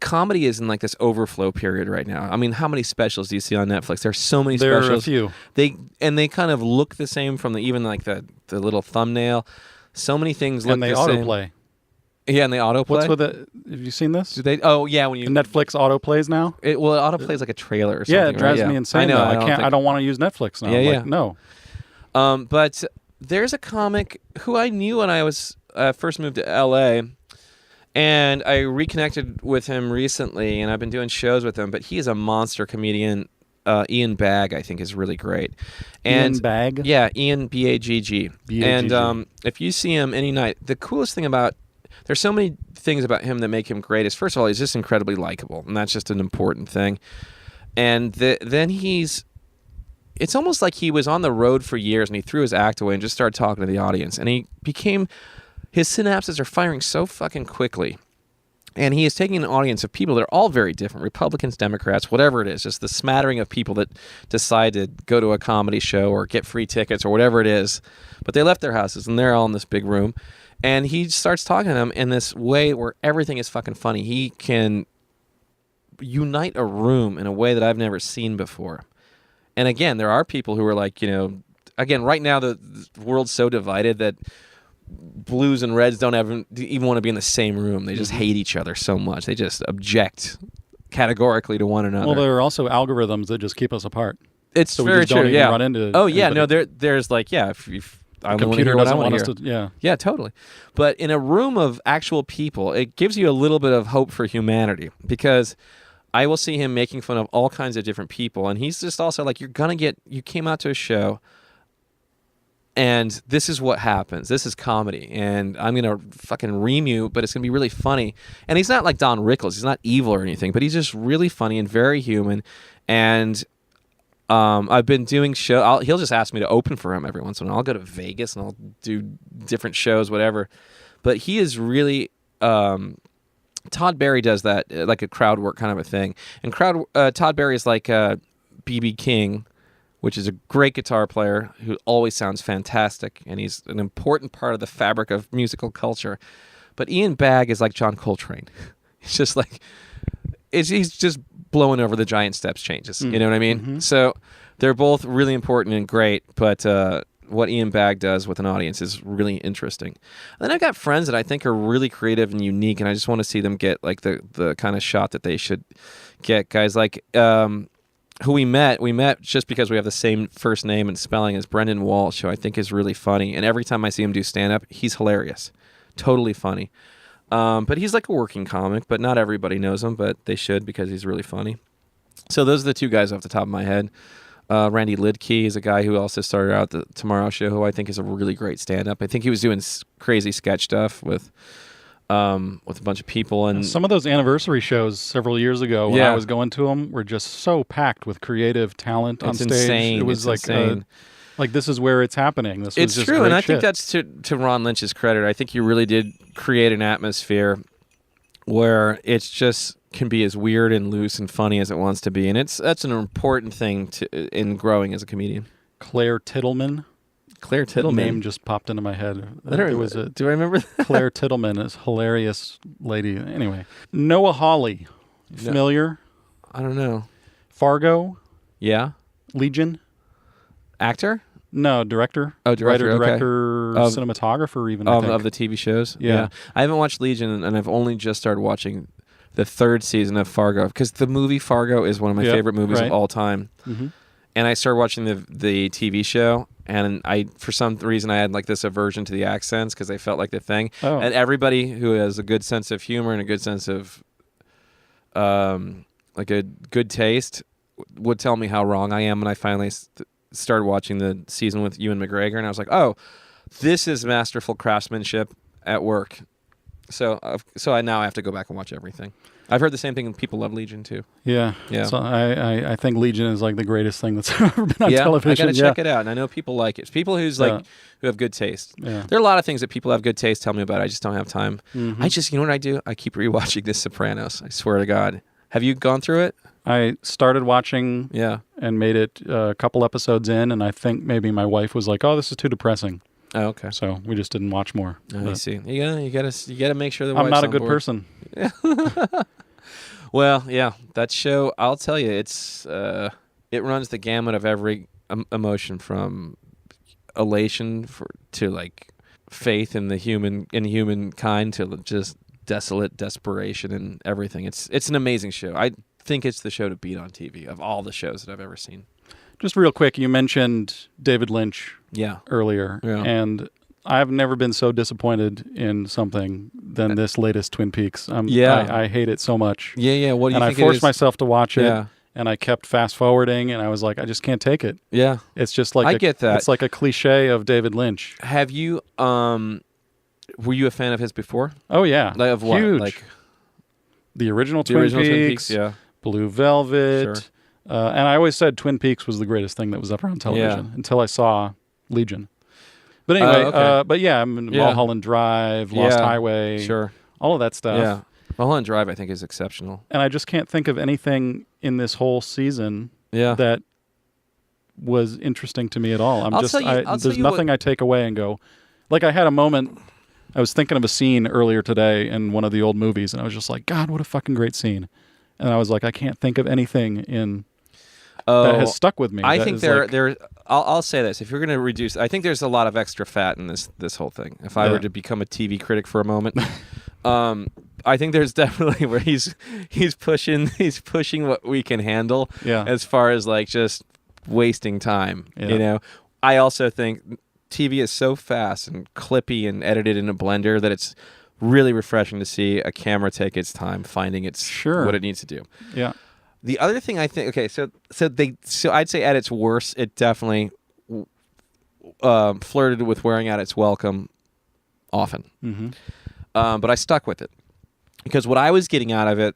comedy is in this overflow period right now. I mean, how many specials do you see on Netflix? There's so many specials. There are a few. They kind of look the same from the little thumbnail. So many things look the same. And they autoplay. Yeah, and they autoplay. What's with it? Have you seen this? Do they? Oh, yeah. When Netflix autoplays now. It autoplays like a trailer or something. Yeah, it drives me insane. I know. I don't want to use Netflix now. Yeah. No. But there's a comic who I knew when I was first moved to LA. And I reconnected with him recently, and I've been doing shows with him. But he is a monster comedian. Ian Bagg, I think, is really great. And Ian Bagg? Yeah, Ian B-A-G-G. B-A-G-G. And if you see him any night, the coolest thing about... There's so many things about him that make him great. First of all, he's just incredibly likable, and that's just an important thing. And then he's... It's almost like he was on the road for years, and he threw his act away and just started talking to the audience. And he became... His synapses are firing so fucking quickly. And he is taking an audience of people that are all very different. Republicans, Democrats, whatever it is. Just the smattering of people that decide to go to a comedy show or get free tickets or whatever it is. But they left their houses, and they're all in this big room. And he starts talking to them in this way where everything is fucking funny. He can unite a room in a way that I've never seen before. And again, there are people who are again, right now the world's so divided that blues and reds don't even want to be in the same room. They just hate each other so much. They just object categorically to one another. Well, there are also algorithms that just keep us apart. It's so very we just true. Don't even run into there's if I only want to computer hear what I doesn't want want to us hear. to. Yeah, totally. But in a room of actual people, it gives you a little bit of hope for humanity, because I will see him making fun of all kinds of different people, and he's just also you came out to a show, And this is what happens. This is comedy. And I'm going to fucking ream you, but it's going to be really funny. And he's not like Don Rickles. He's not evil or anything, but he's just really funny and very human. And I've been doing he'll just ask me to open for him every once in a while. I'll go to Vegas and I'll do different shows, whatever. But he is really... Todd Barry does that, like a crowd work kind of a thing. And Todd Barry is like B.B. King, which is a great guitar player who always sounds fantastic, and he's an important part of the fabric of musical culture. But Ian Bagg is like John Coltrane. It's just like, he's just blowing over the giant steps changes. You know what I mean? Mm-hmm. So they're both really important and great, but what Ian Bagg does with an audience is really interesting. And then I've got friends that I think are really creative and unique, and I just want to see them get like the kind of shot that they should get. Guys like... who we met just because we have the same first name and spelling as Brendon Walsh, who I think is really funny. And every time I see him do stand-up, he's hilarious. Totally funny. But he's like a working comic, but not everybody knows him, but they should because he's really funny. So those are the two guys off the top of my head. Randy Lidkey is a guy who also started out the Tomorrow Show, who I think is a really great stand-up. I think he was doing crazy sketch stuff with a bunch of people. And some of those anniversary shows several years ago when I was going to them were just so packed with creative talent on stage. Insane. It was insane. Like this is where it's happening. This it's was just true, and I think shit. that's to Ron Lynch's credit. I think he really did create an atmosphere where it's just can be as weird and loose and funny as it wants to be, and that's an important thing in growing as a comedian. Claire Tittleman. Claire Tittleman. The name just popped into my head. Do I remember that? Claire Tittleman is a hilarious lady. Anyway, Noah Hawley, familiar? I don't know. Fargo, Yeah. Legion. Actor? No, director. Oh, director. Writer, okay. director, cinematographer, even. I think. Of the TV shows. Yeah. I haven't watched Legion, and I've only just started watching the third season of Fargo because the movie Fargo is one of my favorite movies of all time. Mm-hmm. And I started watching the TV show. And for some reason, I had like this aversion to the accents because they felt like the thing. Oh. And everybody who has a good sense of humor and a good sense of like a good taste would tell me how wrong I am. And I finally started watching the season with Ewan McGregor, and I was like, oh, this is masterful craftsmanship at work. So I now have to go back and watch everything. I've heard the same thing, and people love Legion too. Yeah. So I think Legion is like the greatest thing that's ever been on television. I gotta check it out, and I know people like it. It's people who have good taste. Yeah. There are a lot of things that people have good taste tell me about. I just don't have time. Mm-hmm. You know what I do? I keep rewatching The Sopranos. I swear to God. Have you gone through it? I started watching and made it a couple episodes in, and I think maybe my wife was like, oh, this is too depressing. Oh, okay. So we just didn't watch more. I see. You gotta make sure I'm not a good person. Well, yeah, that show, I'll tell you, it's it runs the gamut of every emotion from elation to like faith in humankind to just desolate desperation and everything. It's an amazing show. I think it's the show to beat on TV of all the shows that I've ever seen. Just real quick, you mentioned David Lynch earlier, and I've never been so disappointed in something than this latest Twin Peaks. I hate it so much. Yeah. What do you think? And I forced myself to watch it, and I kept fast forwarding, and I was like, I just can't take it. Yeah, it's just like I get that. It's like a cliche of David Lynch. Have you? Were you a fan of his before? Oh yeah, of what? Huge. Like the original Twin Peaks, Blue Velvet. Sure. And I always said Twin Peaks was the greatest thing that was ever on television until I saw Legion. But anyway, Mulholland Drive, Lost Highway, all of that stuff. Yeah, Mulholland Drive I think is exceptional. And I just can't think of anything in this whole season that was interesting to me at all. There's nothing I take away and go, like I had a moment, I was thinking of a scene earlier today in one of the old movies, and I was just like, God, what a fucking great scene. And I was like, I can't think of anything that has stuck with me. I think I'll say this. If you're going to reduce, I think there's a lot of extra fat in this whole thing. If I were to become a TV critic for a moment, I think there's definitely where he's pushing what we can handle as far as like just wasting time. Yeah. You know, I also think TV is so fast and clippy and edited in a blender that it's really refreshing to see a camera take its time finding what it needs to do. Yeah. The other thing I think, so I'd say at its worst, it definitely flirted with wearing out its welcome often. But I stuck with it. Because what I was getting out of it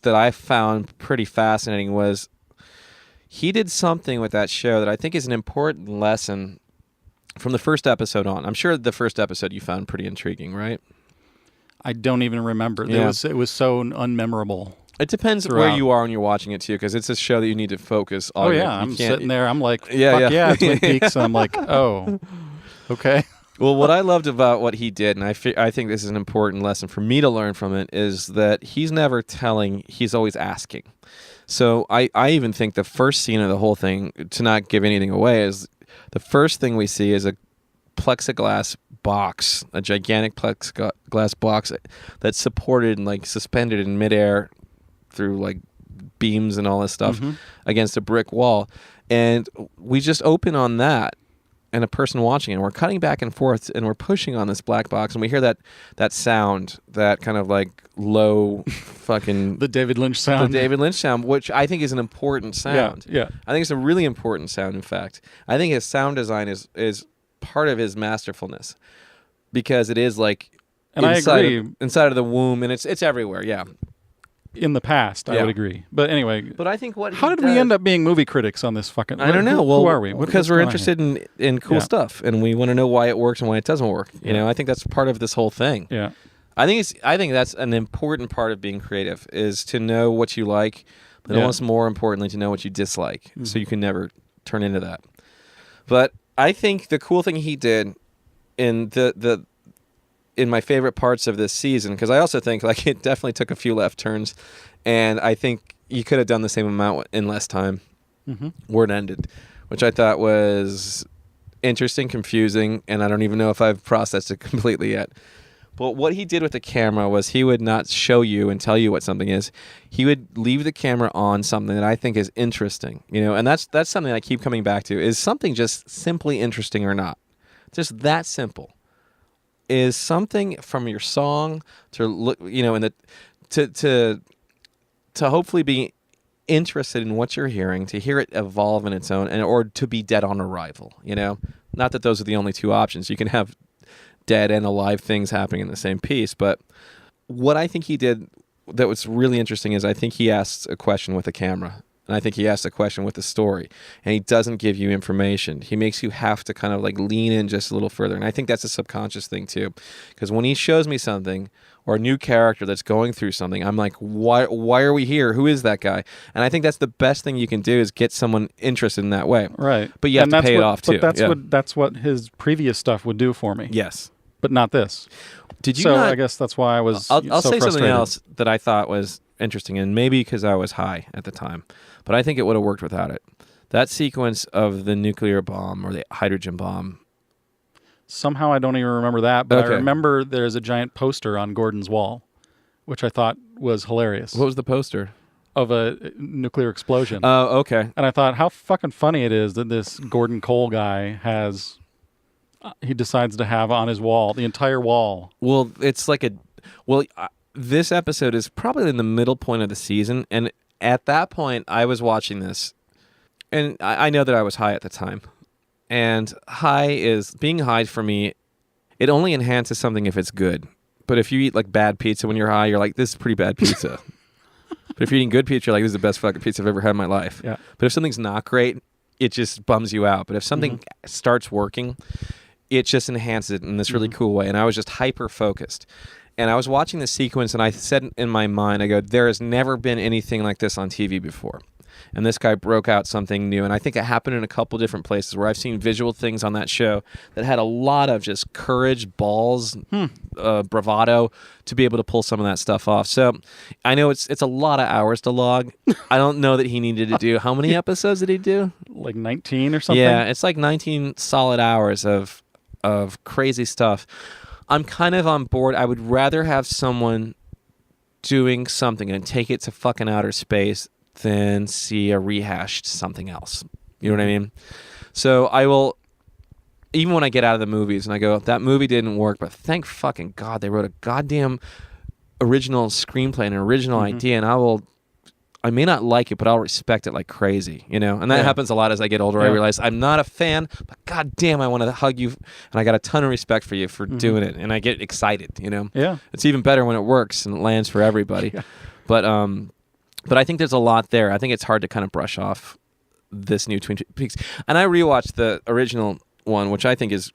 that I found pretty fascinating was he did something with that show that I think is an important lesson from the first episode on. I'm sure the first episode you found pretty intriguing, right? I don't even remember. Yeah. It was so unmemorable. It depends where you are when you're watching it, too, because it's a show that you need to focus on. Oh, yeah. I'm sitting there. I'm like, fuck yeah, Twin Peaks. And I'm like, oh, okay. Well, what I loved about what he did, and I think this is an important lesson for me to learn from it, is that he's never telling, he's always asking. So I even think the first scene of the whole thing, to not give anything away, is the first thing we see is a plexiglass box, a gigantic plexiglass box that's supported and like suspended in midair through like beams and all this stuff against a brick wall. And we just open on that. And a person watching it, and we're cutting back and forth, and we're pushing on this black box, and we hear that sound, that kind of like low fucking... the David Lynch sound. The David Lynch sound, which I think is an important sound. Yeah. I think it's a really important sound, in fact. I think his sound design is part of his masterfulness, because it is like... And I agree. Inside of the womb, and it's everywhere, yeah. In the past, I would agree. But anyway, but I think how did we end up being movie critics on this fucking? I don't know. Who are we? Because we're interested in cool stuff, and we want to know why it works and why it doesn't work. You know, I think that's part of this whole thing. Yeah. I think that's an important part of being creative, is to know what you like, but almost more importantly, to know what you dislike, so you can never turn into that. But I think the cool thing he did in in my favorite parts of this season, because I also think like it definitely took a few left turns, and I think you could have done the same amount in less time where it ended, which I thought was interesting, confusing, and I don't even know if I've processed it completely yet. But what he did with the camera was he would not show you and tell you what something is. He would leave the camera on something that I think is interesting, you know, and that's something I keep coming back to. Is something just simply interesting or not? Just that simple. Is something from your song to look, you know, to hopefully be interested in what you're hearing, to hear it evolve in its own, and or to be dead on arrival. You know, not that those are the only two options. You can have dead and alive things happening in the same piece. But what I think he did that was really interesting is I think he asked a question with a camera. And I think he asked a question with the story, and he doesn't give you information. He makes you have to kind of like lean in just a little further. And I think that's a subconscious thing too, because when he shows me something or a new character that's going through something, I'm like, why are we here? Who is that guy? And I think that's the best thing you can do, is get someone interested in that way. Right. But you have to pay it off too. But that's what his previous stuff would do for me. Yes. But not this. Did you? So not, I guess that's why I was. I'll so say frustrated. something else that I thought was interesting, and maybe because I was high at the time, but I think it would have worked without it. That sequence of the nuclear bomb or the hydrogen bomb. Somehow I don't even remember that, but I remember there's a giant poster on Gordon's wall, which I thought was hilarious. What was the poster? Of a nuclear explosion. Oh, okay. And I thought, how fucking funny it is that this Gordon Cole guy has... he decides to have on his wall, the entire wall. Well, it's like this episode is probably in the middle point of the season, and at that point, I was watching this, and I know that I was high at the time, and being high for me, it only enhances something if it's good. But if you eat like bad pizza when you're high, you're like, this is pretty bad pizza. But if you're eating good pizza, you're like, this is the best fucking pizza I've ever had in my life. Yeah. But if something's not great, it just bums you out. But if something starts working, it just enhances it in this really cool way. And I was just hyper-focused. And I was watching the sequence, and I said in my mind, I go, there has never been anything like this on TV before. And this guy broke out something new. And I think it happened in a couple different places where I've seen visual things on that show that had a lot of just courage, balls, bravado to be able to pull some of that stuff off. So I know it's a lot of hours to log. I don't know that he needed to do. How many episodes did he do? Like 19 or something? Yeah, it's like 19 solid hours of crazy stuff. I'm kind of on board. I would rather have someone doing something and take it to fucking outer space than see a rehashed something else. You know what I mean? So I will, even when I get out of the movies and I go, that movie didn't work, but thank fucking God they wrote a goddamn original screenplay and an original idea, and I may not like it, but I'll respect it like crazy, you know? And that happens a lot as I get older. I realize I'm not a fan, but god damn, I want to hug you. And I got a ton of respect for you for doing it. And I get excited, you know? Yeah. It's even better when it works and it lands for everybody. But I think there's a lot there. I think it's hard to kind of brush off this new Twin Peaks. And I rewatched the original one, which I think it's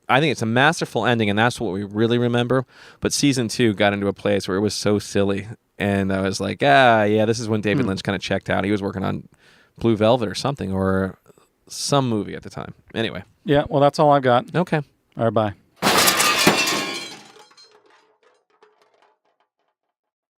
a masterful ending, and that's what we really remember. But season 2 got into a place where it was so silly. And I was like, this is when David Lynch kind of checked out. He was working on Blue Velvet or something, or some movie at the time. Anyway. Yeah, well, that's all I've got. Okay. All right, bye.